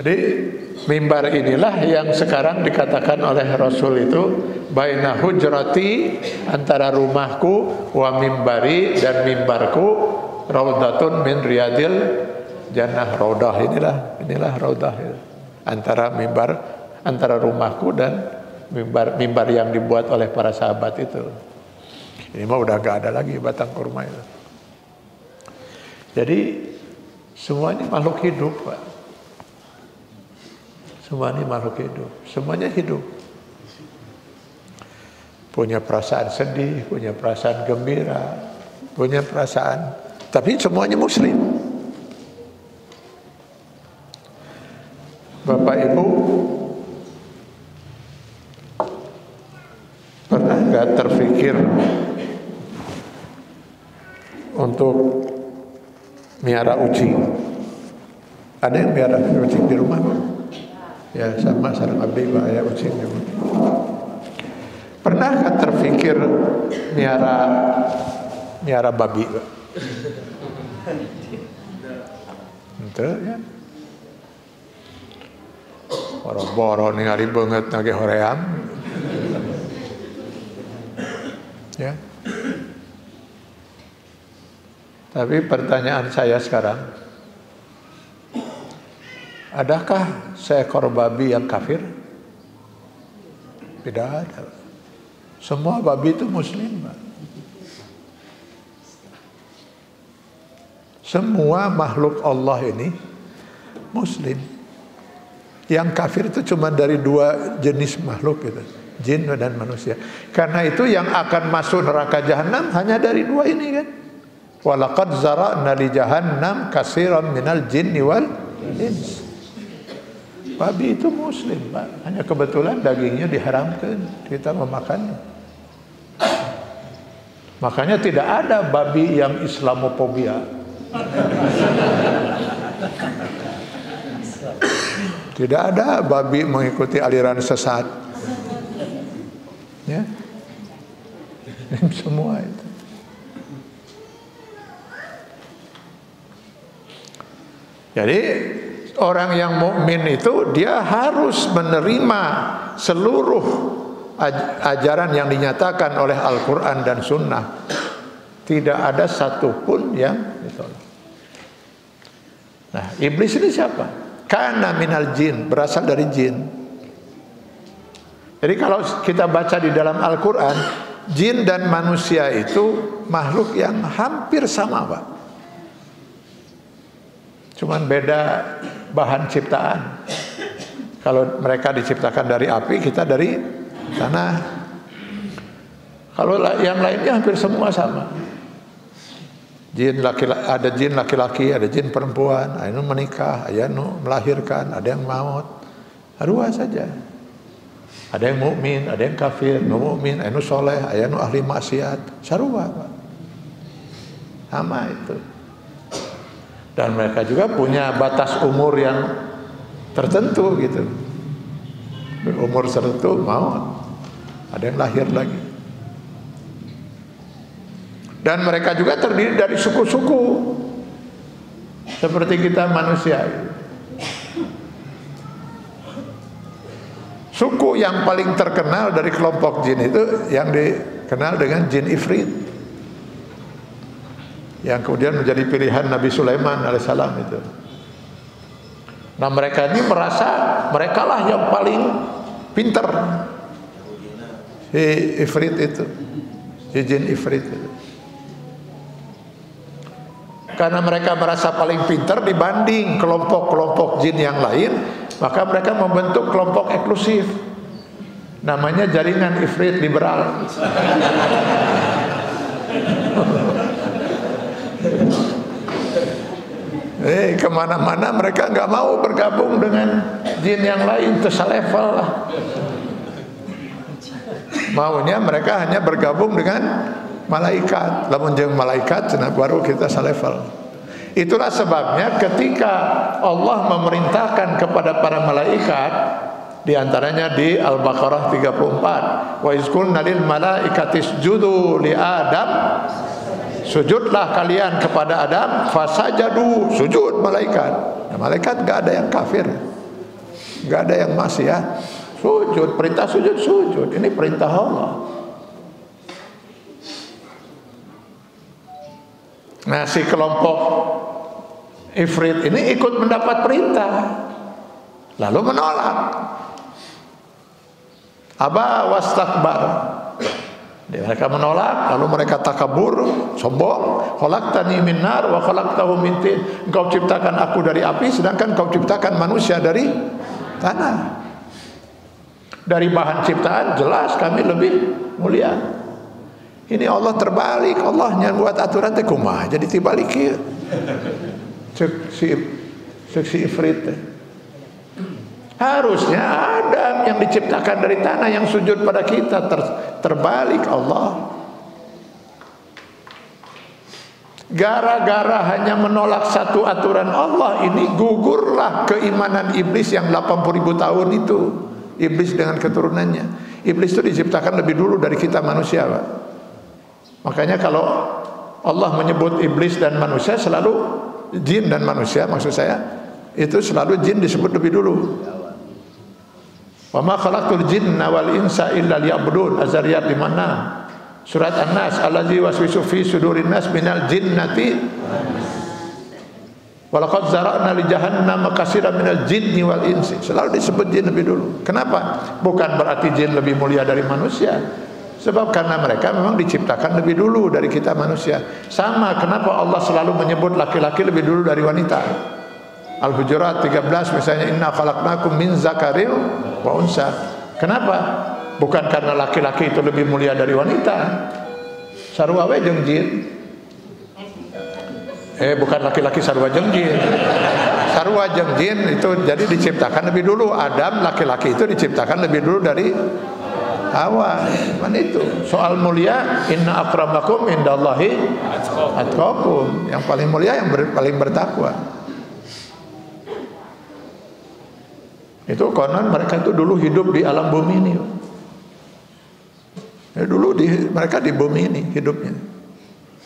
Jadi mimbar inilah yang sekarang dikatakan oleh Rasul itu baina hujrati, antara rumahku, wa mimbari, dan mimbarku, raudatun min riyadil jannah. Raudah inilah raudah antara mimbar, antara rumahku dan mimbar yang dibuat oleh para sahabat itu. Ini mah udah gak ada lagi batang kurma itu. Jadi semuanya makhluk hidup, Pak. Semuanya makhluk hidup, semuanya hidup. Punya perasaan sedih, punya perasaan gembira, punya perasaan, tapi semuanya muslim. Bapak Ibu pernah gak terfikir untuk miara ucing? Ada yang miara ucing di rumah? Ya, sama sareng abdi ya ucing di rumah. Pernah gak terfikir miara babi? Itu ya. Boro-boro ningali banget nage hoream. Ya. Tapi pertanyaan saya sekarang, adakah seekor babi yang kafir? Tidak ada. Semua babi itu muslim, Pak. Semua makhluk Allah ini muslim. Yang kafir itu cuma dari dua jenis makhluk gitu, jin dan manusia. Karena itu yang akan masuk neraka jahanam hanya dari dua ini kan. Walaqad zara'na li jahannam katsiran minal jinni wal ins. Babi itu muslim, Pak. Hanya kebetulan dagingnya diharamkan kita memakannya. Makanya tidak ada babi yang Islamofobia. Tidak ada babi mengikuti aliran sesat. Ya. Semua itu. Jadi orang yang mukmin itu dia harus menerima seluruh ajaran yang dinyatakan oleh Al-Quran dan Sunnah. Tidak ada satupun yang ditolak. Nah, iblis ini siapa? Kana minal jin, berasal dari jin. Jadi kalau kita baca di dalam Al-Quran, jin dan manusia itu makhluk yang hampir sama, Pak. Cuman beda bahan ciptaan. Kalau mereka diciptakan dari api, kita dari tanah. Kalau yang lainnya hampir semua sama. Jin ada jin laki-laki, ada jin perempuan, ada yang menikah, ada yang melahirkan, ada yang maut. Dua saja. Ada yang mukmin, ada yang kafir, nu mukmin, anu soleh, anu ahli maksiat. Sarua, Pak. Sama itu. Dan mereka juga punya batas umur yang tertentu gitu. Umur tertentu maut. Ada yang lahir lagi. Dan mereka juga terdiri dari suku-suku seperti kita manusia. Suku yang paling terkenal dari kelompok jin itu yang dikenal dengan jin ifrit, yang kemudian menjadi pilihan Nabi Sulaiman alaihissalam itu. Nah, mereka ini merasa mereka lah yang paling pinter, si ifrit itu, si jin ifrit itu. Karena mereka merasa paling pintar dibanding kelompok-kelompok jin yang lain, maka mereka membentuk kelompok eksklusif. Namanya jaringan ifrit liberal. Kemana-mana mereka nggak mau bergabung dengan jin yang lain, selevel lah. Maunya mereka hanya bergabung dengan malaikat. Lamun jeung malaikat cenah baru kita salevel. Itulah sebabnya ketika Allah memerintahkan kepada para malaikat, di antaranya di Al-Baqarah 34, wa izqulna lil malaikati isjudu li Adam, sujudlah kalian kepada Adam, fasajadu, sujud malaikat. Nah, malaikat enggak ada yang kafir, enggak ada yang maksiat, sujud, perintah sujud, sujud. Ini perintah Allah. Nah, si kelompok ifrit ini ikut mendapat perintah, lalu menolak. Aba wastakbar. Mereka menolak, lalu mereka takabur, sombong. Khalaqtani min nar wa khalaqtahu min tin. Engkau ciptakan aku dari api, sedangkan engkau ciptakan manusia dari tanah. Dari bahan ciptaan jelas kami lebih mulia. Ini Allah terbalik, Allah yang buat aturan teh kumaha jadi dibalik ieu. Si ifrit. Harusnya Adam yang diciptakan dari tanah yang sujud pada kita, terbalik Allah. Gara-gara hanya menolak satu aturan Allah ini, gugurlah keimanan iblis yang 80.000 tahun itu. Iblis dengan keturunannya. Iblis itu diciptakan lebih dulu dari kita manusia, Pak. Makanya kalau Allah menyebut iblis dan manusia, selalu jin dan manusia, maksud saya itu selalu jin disebut lebih dulu. Wa ma khalaqtul jinna wal insa illa liya'budun. Az-Zariyat 56. Surat An-Nas, allazi waswisu fi sudurin nas minal jinnati wa laqad zara'na li jahannam katsiran minal jinni wal insi. Selalu disebut jin lebih dulu. Kenapa? Bukan berarti jin lebih mulia dari manusia. Sebab karena mereka memang diciptakan lebih dulu dari kita manusia. Sama kenapa Allah selalu menyebut laki-laki lebih dulu dari wanita. Al-Hujurat 13 misalnya, inna khalaqnakum min zakaril wa unsa. Kenapa? Bukan karena laki-laki itu lebih mulia dari wanita. Sarua we jeung jin. Bukan laki-laki sarua jeung jin. Sarua jeung jin itu jadi diciptakan lebih dulu. Adam laki-laki itu diciptakan lebih dulu dari Hawa. Mana itu? Soal mulia, inna akramakum indallahi atqakum. Yang paling mulia yang paling bertakwa. Itu konon mereka itu dulu hidup di alam bumi ini. Mereka di bumi ini hidupnya.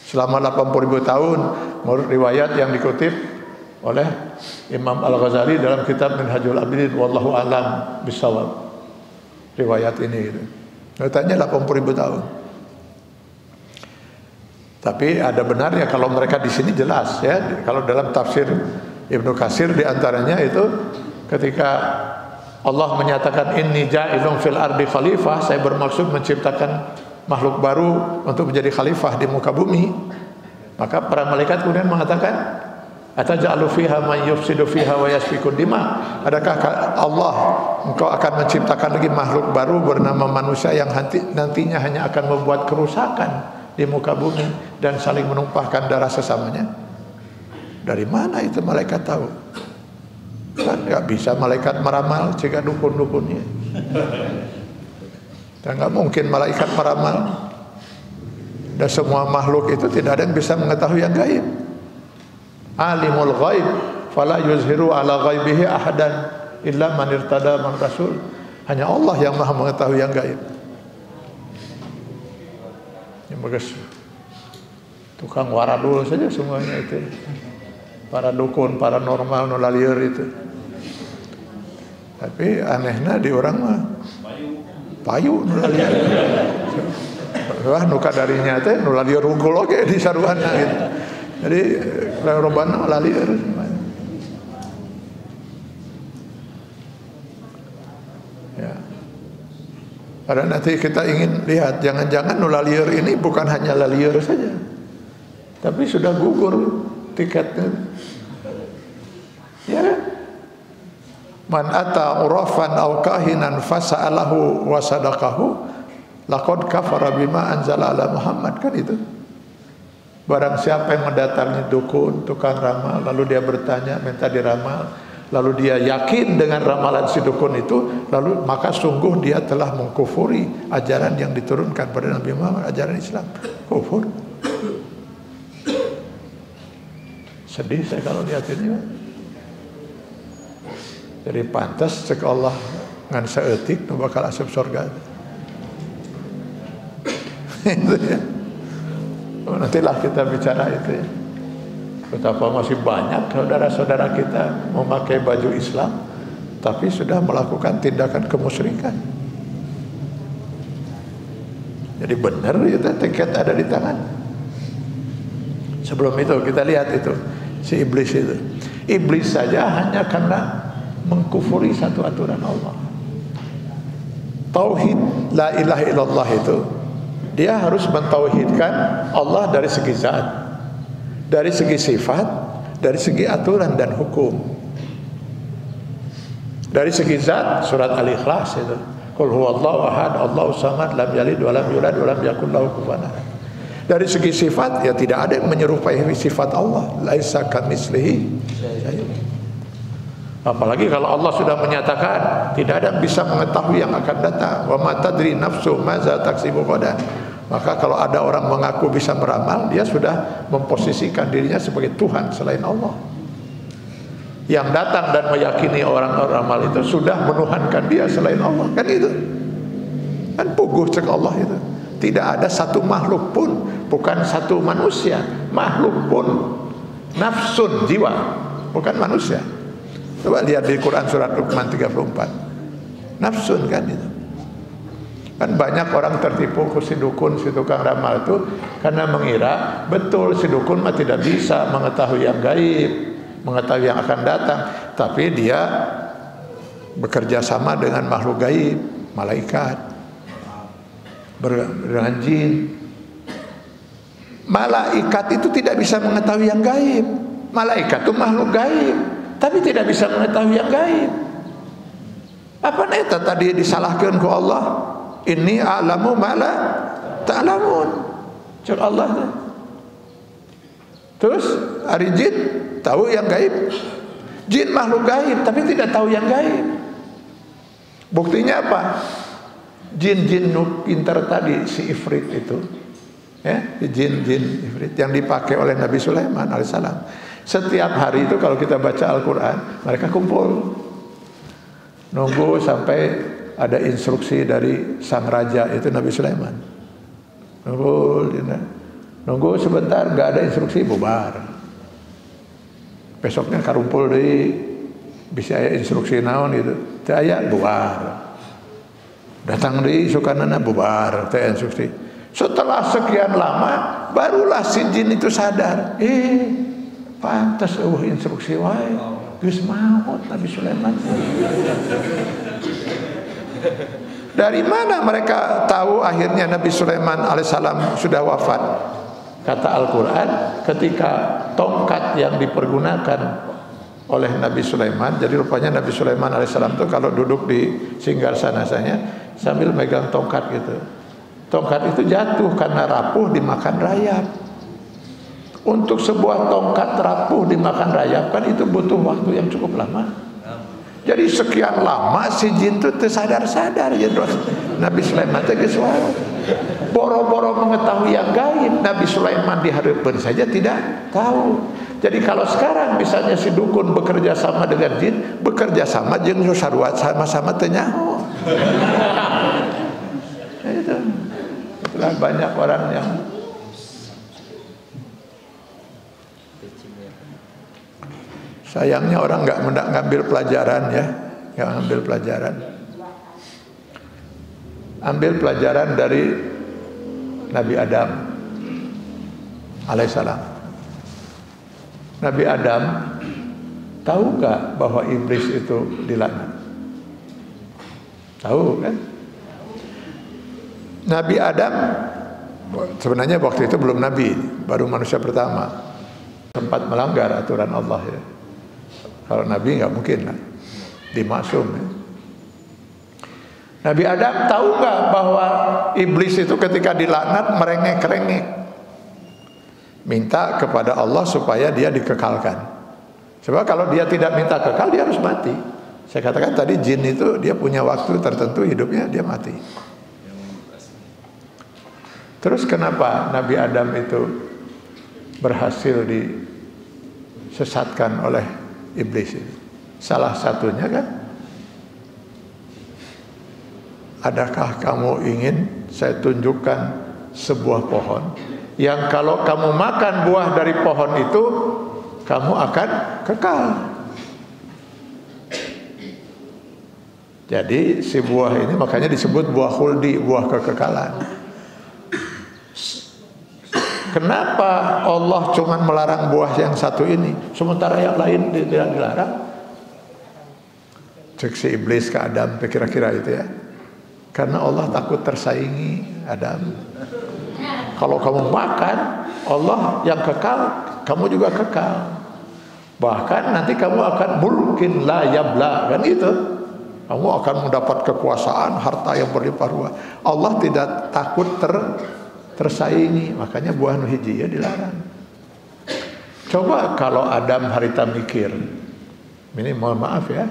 Selama 80.000 tahun, menurut riwayat yang dikutip oleh Imam Al-Ghazali dalam kitab Minhajul Abidin, wallahu alam bisawab. Riwayat ini gitu. Katanya 80.000 tahun. Tapi ada benarnya kalau mereka di sini jelas ya. Kalau dalam tafsir Ibnu Katsir di antaranya itu ketika Allah menyatakan inni ja'ilun fil ardi khalifah, saya bermaksud menciptakan makhluk baru untuk menjadi khalifah di muka bumi. Maka para malaikat kemudian mengatakan, ataj'alu fiha man yufsidu fiha wa yasfiku dima? Adakah Allah engkau akan menciptakan lagi makhluk baru bernama manusia yang nantinya hanya akan membuat kerusakan di muka bumi dan saling menumpahkan darah sesamanya? Dari mana itu malaikat tahu? Kan nggak bisa malaikat meramal jika dukun-dukunnya. Dan nggak mungkin malaikat meramal. Dan semua makhluk itu tidak ada yang bisa mengetahui yang gaib. Alimul ghaib fala yuzhiru ala ghaibihi ahadan illa man irtada man rasul. Hanya Allah yang Maha mengetahui yang gaib. Yang bagus. Tukang waradul saja semuanya itu. Para dukun, paranormal, nulalieur itu. Tapi anehnya di orang mah payu nulalieur. Wah nuka darinya teh nulalieur unggul oge di saruana gitu. Jadi robana nulalieur semuanya. Ya. Karena nanti kita ingin lihat jangan-jangan nulalieur ini bukan hanya lalieur saja. Tapi sudah gugur tiketnya. Ya kan? Man ata urafan aw kahinan fasa'alahu wa sadaqahu laqad kafara bima anzala ala Muhammad, kan itu. Barang siapa yang mendatangi dukun, tukang ramal, lalu dia bertanya, minta diramal, lalu dia yakin dengan ramalan si dukun itu, lalu maka sungguh dia telah mengkufuri ajaran yang diturunkan pada Nabi Muhammad, ajaran Islam. Kufur. Sedih saya kalau lihat ini. Jadi pantas cek Allah ngan saeutik nu bakal asup surga. Itu ya. Nantilah kita bicara itu ya. Betapa masih banyak saudara-saudara kita memakai baju Islam tapi sudah melakukan tindakan kemusyrikan. Jadi benar itu tiket ada di tangan. Sebelum itu kita lihat itu si iblis itu. Iblis saja hanya karena mengkufuri satu aturan Allah. Tauhid la ilaha illallah itu dia harus mentauhidkan Allah dari segi zat, dari segi sifat, dari segi aturan dan hukum. Dari segi zat surat Al-Ikhlas itu, qul huwallahu ahad, Allahus samad, lam yalid wa lam yulad wa lam yakul lahu kufuwan ahad. Dari segi sifat ya tidak ada yang menyerupai sifat Allah, laisa kamitslihi syai'un. Apalagi kalau Allah sudah menyatakan tidak ada yang bisa mengetahui yang akan datang. Wa ma tadri nafsu maza taksibu ghadan. Maka kalau ada orang mengaku bisa meramal, dia sudah memposisikan dirinya sebagai Tuhan selain Allah. Yang datang dan meyakini orang-orang ramal itu sudah menuhankan dia selain Allah. Kan itu. Kan puguh cek Allah itu. Tidak ada satu makhluk pun, bukan satu manusia, makhluk pun nafsun, jiwa, bukan manusia. Coba lihat di Quran surat Luqman 34. Nafsun kan itu. Kan banyak orang tertipu ke si dukun, si tukang ramal itu karena mengira betul si dukun mah tidak bisa mengetahui yang gaib, mengetahui yang akan datang, tapi dia bekerja sama dengan makhluk gaib, malaikat, dengan jin. Malaikat itu tidak bisa mengetahui yang gaib. Malaikat itu makhluk gaib, tapi tidak bisa mengetahui yang gaib. Apa neta tadi disalahkan ke Allah? Inni a'lamu ma la ta'lamun. Cek Allah itu. Terus hari jin tahu yang gaib. Jin makhluk gaib tapi tidak tahu yang gaib. Buktinya apa? Jin-jin pintar tadi si Ifrit itu, ya, jin-jin Ifrit yang dipakai oleh Nabi Sulaiman alaihissalam. Setiap hari itu kalau kita baca Al-Quran, mereka kumpul nunggu sampai ada instruksi dari sang raja itu Nabi Sulaiman. Nunggu sebentar, nggak ada instruksi, bubar. Besoknya karumpul deui bisa aya instruksi naon gitu. Teu aya bubar. Datang deui sukanana bubar teh instruksi. Setelah sekian lama barulah si jin itu sadar. Pantas instruksi wae. Geus maot Nabi Sulaiman. Dari mana mereka tahu akhirnya Nabi Sulaiman alaihissalam sudah wafat? Kata Al-Quran, ketika tongkat yang dipergunakan oleh Nabi Sulaiman, jadi rupanya Nabi Sulaiman alaihissalam itu kalau duduk di singgasananya sambil megang tongkat gitu, tongkat itu jatuh karena rapuh dimakan rayap. Untuk sebuah tongkat rapuh dimakan rayap kan itu butuh waktu yang cukup lama. Jadi sekian lama si jin itu tersadar-sadar ya Nabi Sulaiman itu geus wafat. Boro-boro mengetahui yang gaib, Nabi Sulaiman dihareupeun saja tidak tahu. Jadi kalau sekarang misalnya si dukun bekerja sama dengan jin, bekerja sama jeung sarua sama-sama teu nyaho. Itulah banyak orang yang sayangnya orang nggak ngambil pelajaran ya, nggak ngambil pelajaran. Ambil pelajaran dari Nabi Adam alaihissalam. Nabi Adam tahu nggak bahwa iblis itu dilaknat? Tahu kan? Nabi Adam sebenarnya waktu itu belum nabi, baru manusia pertama, sempat melanggar aturan Allah ya. Kalau Nabi nggak mungkin lah, dimaksum ya. Nabi Adam tahu nggak bahwa iblis itu ketika dilaknat merengek-rengek, minta kepada Allah supaya dia dikekalkan. Sebab kalau dia tidak minta kekal dia harus mati. Saya katakan tadi jin itu dia punya waktu tertentu hidupnya dia mati. Terus kenapa Nabi Adam itu berhasil disesatkan oleh iblis itu? Salah satunya kan, adakah kamu ingin saya tunjukkan sebuah pohon yang kalau kamu makan buah dari pohon itu kamu akan kekal? Jadi si buah ini makanya disebut buah khuldi, buah kekekalan. Kenapa Allah cuma melarang buah yang satu ini, sementara yang lain tidak dilarang? Cek si iblis ke Adam, kira-kira itu ya. Karena Allah takut tersaingi Adam. Kalau kamu makan, Allah yang kekal, kamu juga kekal. Bahkan nanti kamu akan mulkin la yabla, kan itu. Kamu akan mendapat kekuasaan, harta yang berlimpah ruah. Allah tidak takut tersaingi, makanya buah nu hiji ya dilarang. Coba kalau Adam harita mikir, ini mohon maaf ya,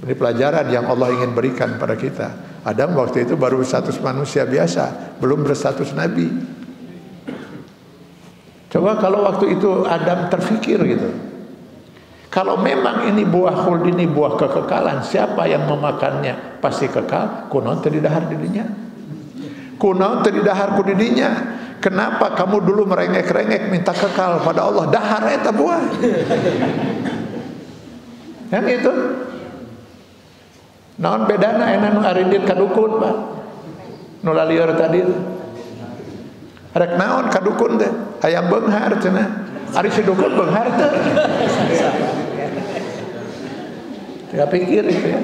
ini pelajaran yang Allah ingin berikan pada kita. Adam waktu itu baru berstatus manusia biasa, belum berstatus nabi. Coba kalau waktu itu Adam terfikir gitu, kalau memang ini buah khuld, ini buah kekekalan, siapa yang memakannya pasti kekal, kunaon teu didahar dirinya. Kunaon teu didahar ku didinya. Kenapa kamu dulu merengek-rengek minta kekal pada Allah? Dahar eta buah. Kan itu. Naon bedana ena nu arindit kadukun, Pak? Nu lalieur tadi. Rek naon kadukun teh? Hayang beunghar cenah. Ari si dukun beunghar teh. Tidak pikir itu ya.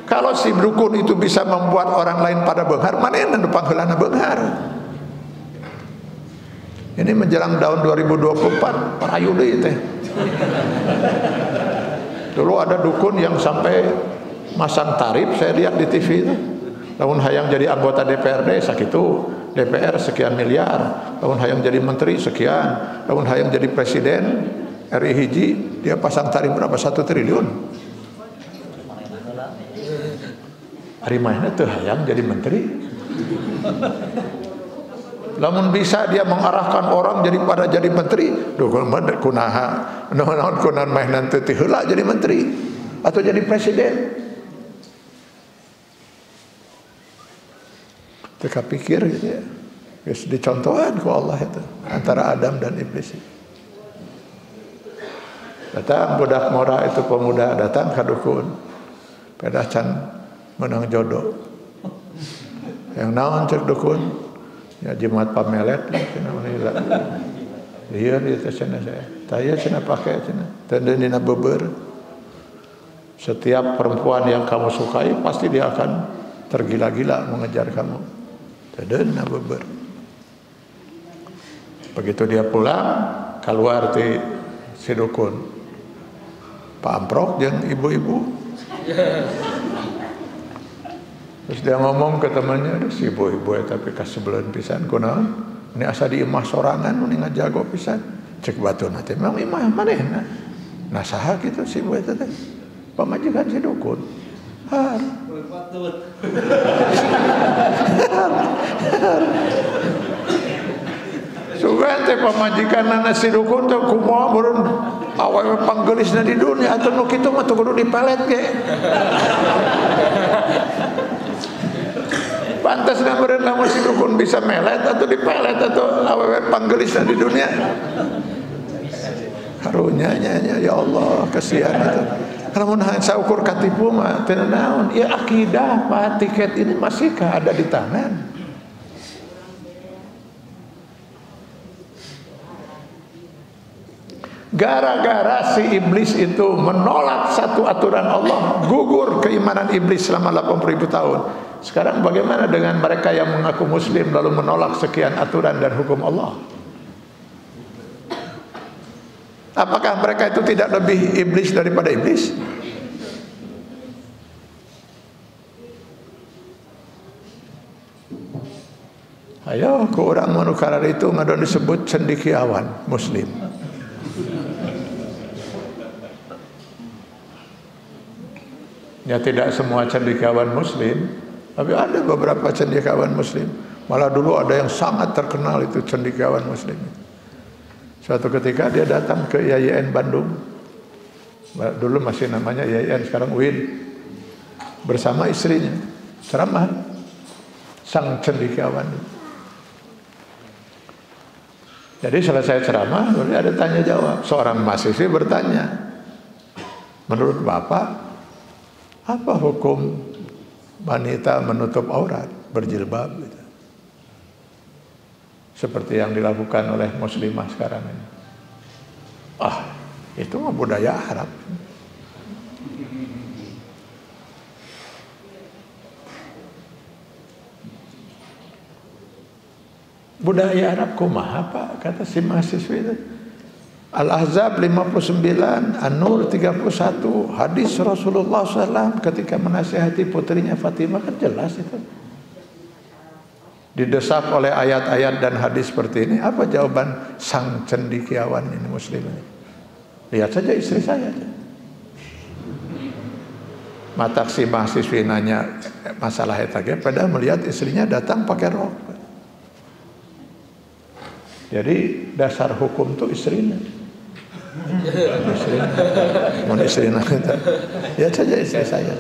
Kalau si dukun itu bisa membuat orang lain pada beunghar, manehna nu pangheulana beunghar. Ini menjelang tahun 2024, parayu deui teh. Dulu ada dukun yang sampai masang tarif, saya lihat di TV itu. Lamun hayang jadi anggota DPRD sakitu, DPR sekian miliar. Lamun hayang jadi menteri sekian. Lamun hayang jadi presiden RI hiji, dia pasang tarif berapa? 1 triliun. Hari mainnya tuh hayang jadi menteri. Lamun bisa dia mengarahkan orang jadi menteri, kunaha naon kunaon mainan teu heula jadi menteri atau jadi presiden. Teka pikir gitu ya. Geus dicontohan ku Allah itu antara Adam dan iblis. Datang budak mora itu pemuda datang ka dukun. Pedah can menang jodoh. Yang naon cek dukun? Ya jimat pamelet lah cenah heula. Iya dia cenah saya. Taya cenah pake cenah. Tendeunina beubeur. Setiap perempuan yang kamu sukai pasti dia akan tergila-gila mengejar kamu. Tendeunina beubeur. Begitu dia pulang, keluar ti si dukun. Pak Amprok jeung ibu-ibu. Terus dia ngomong ke temannya, si ibu-ibu tapi kasebeleun pisan kunaon? Ini asa di imah sorangan nu ngajago pisan. Cek batuna teh memang imah manehna. Nah saha kitu si ibu eta teh? Pamajikan si dukun. Har. Sugan teh pamajikanna si dukun teh kumaha beureun awewe panggelisna di dunia atuh nu kitu mah teu kudu dipelet ge. Pantasna beureun lamun si dukun bisa melet atau dipelet atau awewe panggelisna di dunia. Karunya nya ya Allah kasihan itu. Lamun hanya ukur katipu mah teu naon, ya akidah Pak, tiket ini masih ada di tangan. Gara-gara si iblis itu menolak satu aturan Allah, gugur keimanan iblis selama 80.000 tahun. Sekarang bagaimana dengan mereka yang mengaku muslim lalu menolak sekian aturan dan hukum Allah? Apakah mereka itu tidak lebih iblis daripada iblis? Ayo ke orang manukarar itu ngadon disebut cendekiawan muslim. Ya tidak semua cendekiawan muslim, tapi ada beberapa cendekiawan muslim. Malah dulu ada yang sangat terkenal itu cendekiawan muslim. Suatu ketika dia datang ke YIN Bandung. Dulu masih namanya YIN, sekarang UIN. Bersama istrinya, ceramah sang cendekiawan. Jadi selesai ceramah, ada tanya jawab. Seorang mahasiswi bertanya, menurut Bapak, apa hukum wanita menutup aurat, berjilbab gitu? Seperti yang dilakukan oleh muslimah sekarang ini. Itu mah budaya Arab. Budaya Arab kumaha Pak? Kata si mahasiswa itu. Al-Ahzab 59, An-Nur 31, hadis Rasulullah SAW ketika menasihati putrinya Fatimah, kan jelas itu. Didesak oleh ayat-ayat dan hadis seperti ini. Apa jawaban sang cendekiawan ini muslim ini? Lihat saja istri saya. Matak si mahasiswi nanya masalah etage, padahal melihat istrinya datang pakai rok. Jadi dasar hukum tuh istrinya. Istrinya kita. Ya saja istri saya.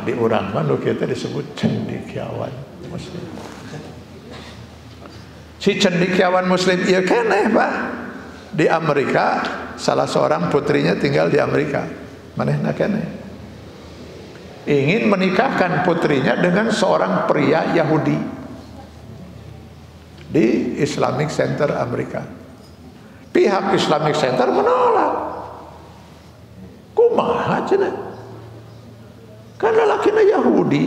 Di urang mah kita disebut cendekiawan muslim. Si cendekiawan muslim ieu keneh Pak. Di Amerika salah seorang putrinya tinggal di Amerika. Manehna keneh. Ingin menikahkan putrinya dengan seorang pria Yahudi di Islamic Center Amerika. Pihak Islamic Center menolak. Kumaha cenah? Karena lakinya Yahudi,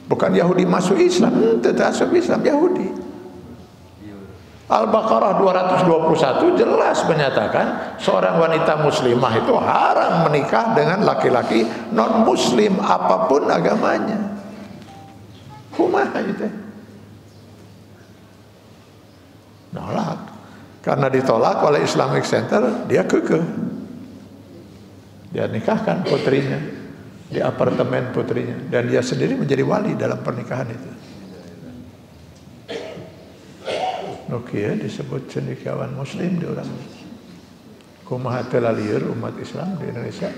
bukan Yahudi masuk Islam, tetap masuk Islam Yahudi. Al-Baqarah 221 jelas menyatakan seorang wanita muslimah itu haram menikah dengan laki-laki non muslim apapun agamanya. Kumaha itu? Nolak. Karena ditolak oleh Islamic Center, dia kekeh. Dia nikahkan putrinya di apartemen putrinya, dan dia sendiri menjadi wali dalam pernikahan itu. Nokia disebut cendekiawan muslim di orang. Kumaha teu lieur umat Islam di Indonesia.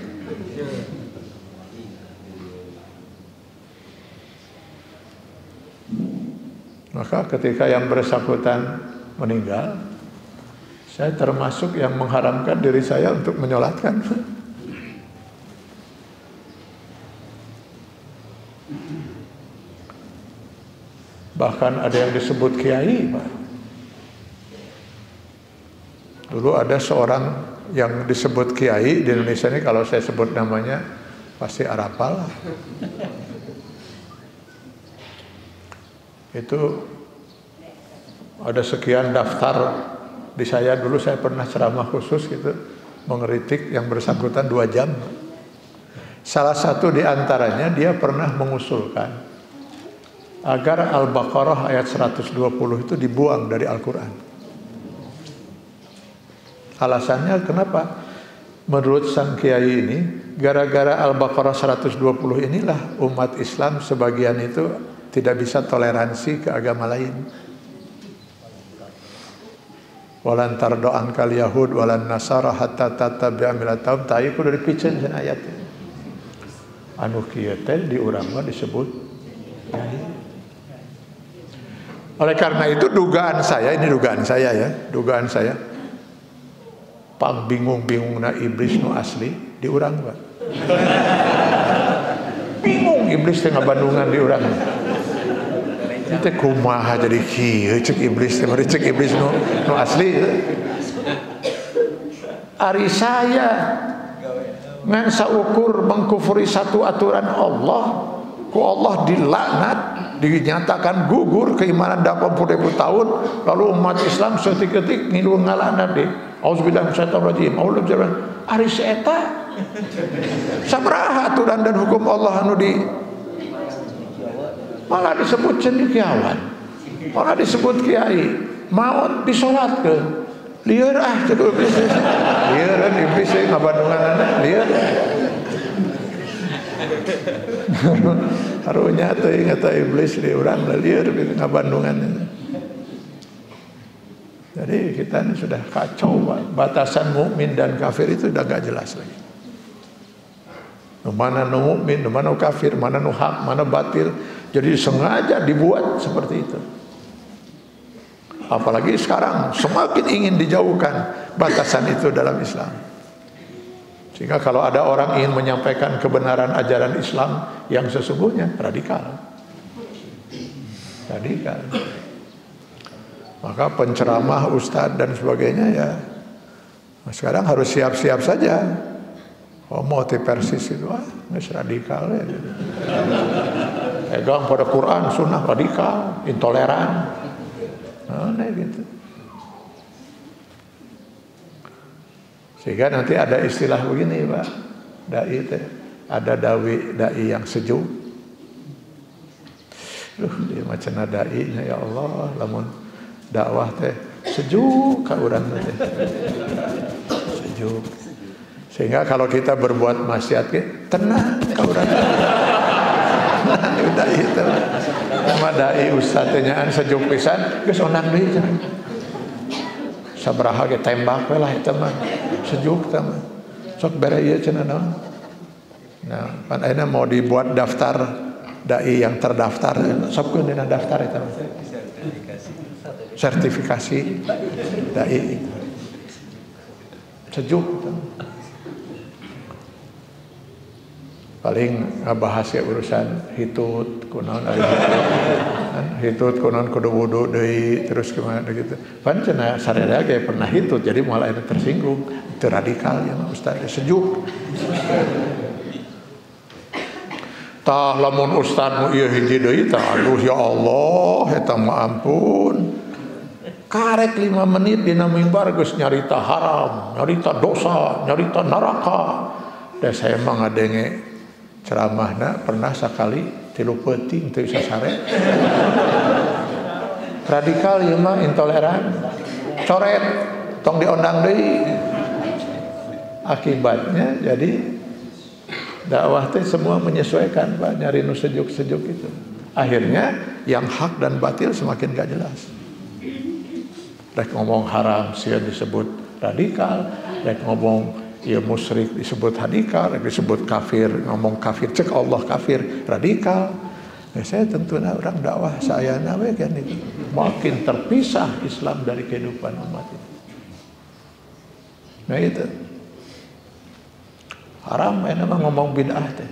Maka ketika yang bersangkutan meninggal, Saya termasuk yang mengharamkan diri saya untuk menyolatkan. Bahkan ada yang disebut kiai, Pak. Dulu ada seorang yang disebut kiai di Indonesia ini, kalau saya sebut namanya pasti arapal. Itu ada sekian daftar di saya. Dulu saya pernah ceramah khusus gitu, mengkritik yang bersangkutan 2 jam. Salah satu di antaranya dia pernah mengusulkan agar Al-Baqarah ayat 120 itu dibuang dari Al-Quran. Alasannya kenapa? Menurut sang kiai ini, gara-gara Al-Baqarah 120 inilah umat Islam sebagian itu tidak bisa toleransi ke agama lain. Walan tardo ankal yahud walan nasara hatta tattabi'a millatahum, tai kudu dipicen cenah ayat. Anu kieu teh di urang mah disebut kiai. Oleh karena itu dugaan saya pang bingung-bingungna iblis nu asli di urang, Pak. Bingung iblis teh ngabandungan di urang. Itu kumaha jadi kieu cek iblis teh, cek iblis nu asli. Ari saya ngan saukur mengkufuri satu aturan Allah, ku Allah dilaknat, dinyatakan gugur keimanan 80.000 tahun, lalu umat Islam setik-etik ngilu ngalana deh. Auzubillahi minasyaitonir rajim. Ari eta sabaraha aturan dan hukum Allah anu di malah disebut cendekiawan, malah disebut kiai, maot disolatkeun. Lieur ceuk iblis. Lieur iblis ngabandunganana lieur. Harunya teh ngata iblis di urang lieur ngabandungan. Jadi kita ini sudah kacau, Pak. Batasan mukmin dan kafir itu udah gak jelas lagi. Mana nu mukmin, mana nu kafir, mana nu hak, mana batil. Jadi sengaja dibuat seperti itu. Apalagi sekarang semakin ingin dijauhkan batasan itu dalam Islam. Sehingga kalau ada orang ingin menyampaikan kebenaran ajaran Islam yang sesungguhnya, radikal. Radikal. Maka penceramah, ustadz dan sebagainya ya sekarang harus siap-siap saja. Homo persis itu radikal ya. Pegang pada Quran, sunnah, radikal, intoleran. Nah, gitu. Sehingga nanti ada istilah begini, Pak. Dai teh ada dai yang sejuk. Dia macam dai-nya ya Allah, lamun dakwah teh sejuk ka urang teh. Sejuk. Sehingga kalau kita berbuat maksiat tenang ka urang. Udah itu. Sama dai ustaz teh nyaan sejuk pisan geus onang deui cenah. Sabaraha ge tembak we lah eta mah. Sejuk teh mah. Sok bere ieu cenah naon. Nah, pan ayeuna mau dibuat daftar dai yang terdaftar. Sokkeun dina daftar eta mah. Sertifikasi dai sejuk paling ngabahas ya urusan hitut kunaon ari hitut kunaon kudu wudu deui terus gimana gitu pan cenah sararea ge pernah hitut jadi moal aya tersinggung itu radikal ya ustaz sejuk tah lamun ustaz nu ieu hiji deui tah aduh ya Allah eta mah ampun karek 5 menit dina mimbar geus nyarita haram, nyarita dosa, nyarita neraka. Da saya mah ngadenge ceramahna pernah sakali 3 peuting teu sasare. Radikal ieu mah intoleran. Coret tong diondang deui. Akibatnya jadi dakwah teh semua menyesuaikan, Pak, nyari nu sejuk-sejuk itu. Akhirnya yang hak dan batil semakin gak jelas. Rek ngomong haram sia disebut radikal, rek ngomong ieu musyrik disebut radikal, rek disebut kafir ngomong kafir cek Allah kafir radikal. Ya, saya tentunya orang dakwah saya nawe kan itu makin terpisah Islam dari kehidupan umat itu. Nah itu haram nama ngomong bid'ah teh.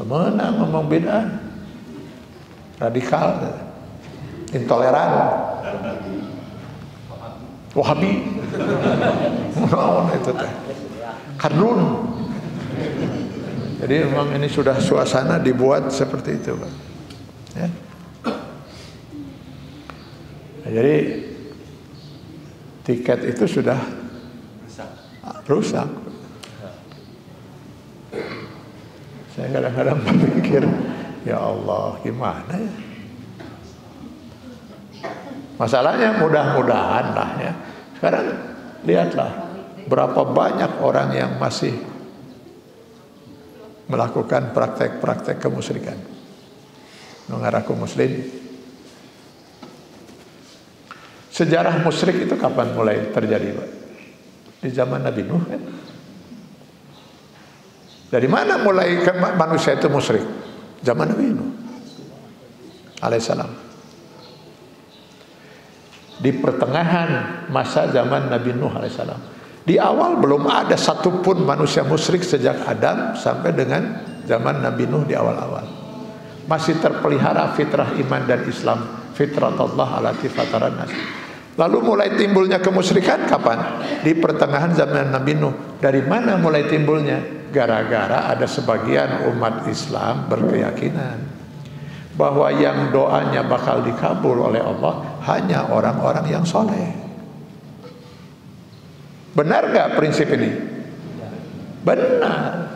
Mana ngomong bid'ah? Radikal, intoleran, Wahabi, naon itu teh, kardun. Jadi memang ini sudah suasana dibuat seperti itu, Pak. Ya. Nah, jadi tiket itu sudah rusak. Saya kadang-kadang berpikir, ya Allah, gimana ya? Masalahnya mudah-mudahan lah ya. Sekarang lihatlah berapa banyak orang yang masih melakukan praktek-praktek kemusyrikan. Mengarah ke muslim. Sejarah musyrik itu kapan mulai terjadi, Pak? Di zaman Nabi Nuh kan? Dari mana mulai manusia itu musyrik? Zaman Nabi Nuh alaihissalam. Di pertengahan masa zaman Nabi Nuh alaihissalam. Di awal belum ada satupun manusia musyrik sejak Adam sampai dengan zaman Nabi Nuh di awal-awal. Masih terpelihara fitrah iman dan Islam, fitratullah allati fataran nas. Lalu mulai timbulnya kemusyrikan kapan? Di pertengahan zaman Nabi Nuh. Dari mana mulai timbulnya? Gara-gara ada sebagian umat Islam berkeyakinan bahwa yang doanya bakal dikabul oleh Allah hanya orang-orang yang soleh. Benar gak prinsip ini? Benar.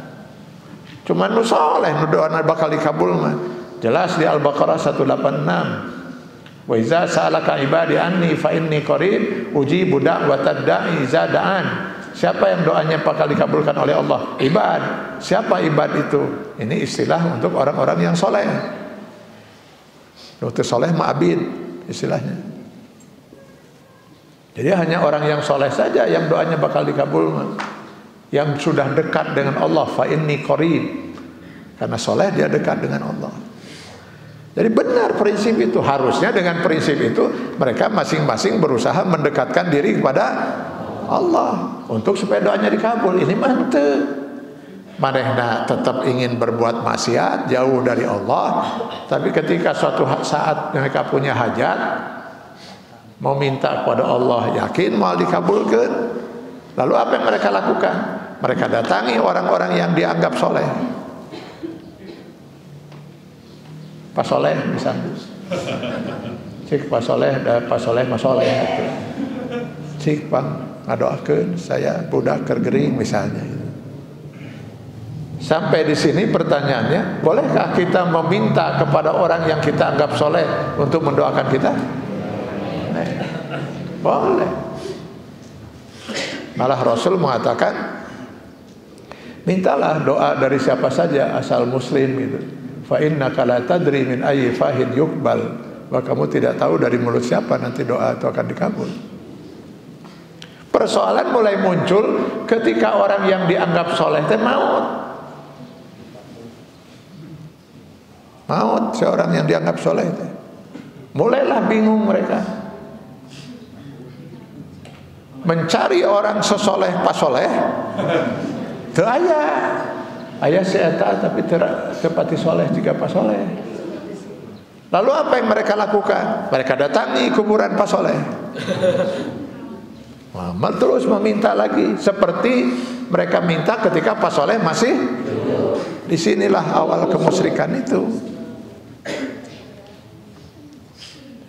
Cuma nu soleh, nu doanya bakal dikabul mah. Jelas di Al-Baqarah 186. Wa iza sa'alaka ibadi anni fa inni qarib ujibu da'watad da'i iza da'an. Siapa yang doanya bakal dikabulkan oleh Allah? Ibad. Siapa ibad itu? Ini istilah untuk orang-orang yang soleh. Dokter soleh ma'abid istilahnya. Jadi hanya orang yang soleh saja yang doanya bakal dikabul. Yang sudah dekat dengan Allah. Fa inni qarib. Karena soleh dia dekat dengan Allah. Jadi benar prinsip itu. Harusnya dengan prinsip itu mereka masing-masing berusaha mendekatkan diri kepada Allah untuk supaya doanya dikabul. Ini mantep. Manehna tetap ingin berbuat maksiat jauh dari Allah, tapi ketika suatu saat mereka punya hajat mau minta kepada Allah, yakin mau dikabulkan, lalu apa yang mereka lakukan? Mereka datangi orang-orang yang dianggap soleh. Pak Soleh misalnya, cik Pak Soleh mas soleh, cik Pak ngadoakeun saya budak kergering misalnya. Sampai di sini pertanyaannya, bolehkah kita meminta kepada orang yang kita anggap soleh untuk mendoakan kita? Boleh. Malah Rasul mengatakan, mintalah doa dari siapa saja asal muslim gitu. Fa innaka la tadri min ayyi fahin yuqbal. Bahwa kamu tidak tahu dari mulut siapa nanti doa itu akan dikabul. Persoalan mulai muncul ketika orang yang dianggap soleh teh maut. Maut seorang yang dianggap soleh teh. Mulailah bingung mereka. Mencari orang sesoleh pasoleh. Teu aya. Aya si eta tapi tepati soleh jika pasoleh. Lalu apa yang mereka lakukan? Mereka datangi kuburan pasoleh. Muhammad terus meminta lagi seperti mereka minta ketika Pak Soleh masih. Disinilah awal kemusyrikan itu.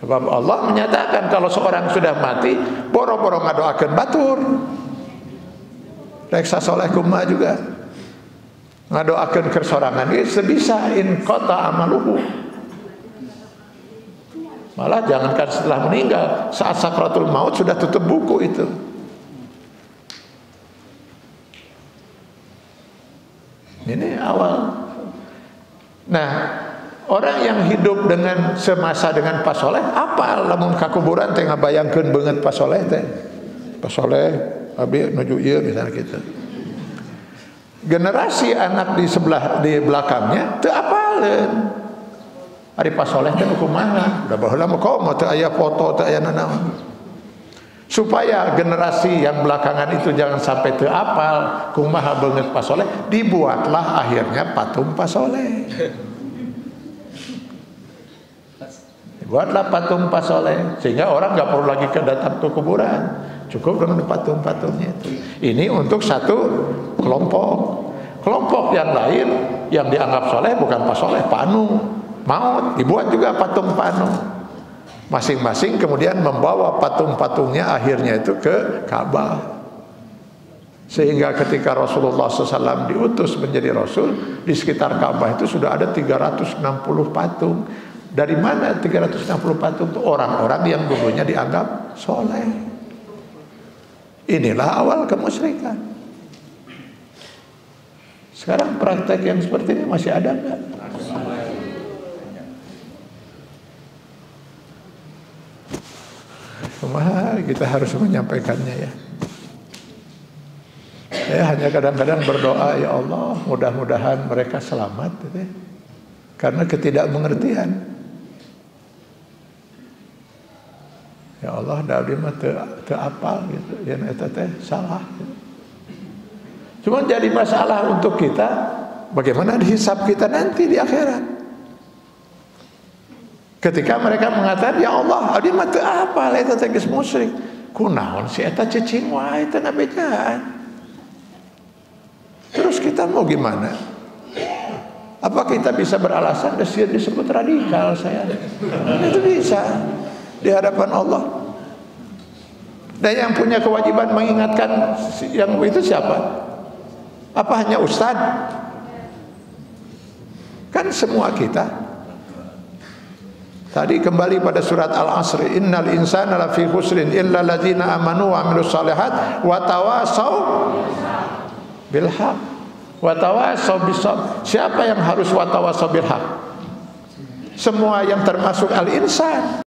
Sebab Allah menyatakan kalau seorang sudah mati boro-boro ngadoakeun batur. Reksa soleh kumaha juga ngadoakeun keur sorangan ieu sebisa in qata amaluhu. Malah jangankan setelah meninggal, saat sakratul maut sudah tutup buku itu. Ini awal. Nah, orang yang hidup dengan semasa dengan Pak Soleh, apa lamun ka kuburan teh ngabayangkeun beungeut Pak Soleh teh. Pak Soleh abi nuju ieu misalnya gitu. Generasi anak di belakangnya teu apaleun. Ari Pak Soleh teh kumaha? Da baheula mah komo teu aya foto teu aya nanaon. Supaya generasi yang belakangan itu jangan sampai terapal kumaha banget Pak Soleh, dibuatlah akhirnya patung Pak Soleh. Buatlah patung Pak Soleh sehingga orang nggak perlu lagi datang ke kuburan, cukup dengan patung-patungnya itu. Ini untuk satu kelompok. Kelompok yang lain yang dianggap soleh bukan Pak Soleh, Pak Anu, maut, dibuat juga patung Pak Anu. Masing-masing kemudian membawa patung-patungnya akhirnya itu ke Ka'bah. Sehingga ketika Rasulullah SAW diutus menjadi Rasul, di sekitar Ka'bah itu sudah ada 360 patung. Dari mana 360 patung itu? Orang-orang yang dulunya dianggap soleh. Inilah awal kemusyrikan. Sekarang praktek yang seperti ini masih ada enggak? Kumaha kita harus menyampaikannya ya. Saya hanya kadang-kadang berdoa, ya Allah, mudah-mudahan mereka selamat gitu ya. Karena ketidakmengertian. Ya Allah, dari mah teu apal gitu. Ya eta teh salah. Gitu. Cuma jadi masalah untuk kita, bagaimana dihisab kita nanti di akhirat. Ketika mereka mengatakan, ya Allah, abdi mah teu apal eta teh geus musyrik. Kunaon si eta cicing wae teh ngabejaan. Terus kita mau gimana? Apa kita bisa beralasan disebut radikal saya? Itu bisa di hadapan Allah. Dan yang punya kewajiban mengingatkan yang itu siapa? Apa hanya ustadz? Kan semua kita. Tadi kembali pada surat Al-Asr, innal insana lafi khusrin illa ladzina amanu wa amilus shalihat wa tawasau bil haq wa tawasau bis sabr. Siapa yang harus wa tawasau bil haq? Semua yang termasuk al-insan.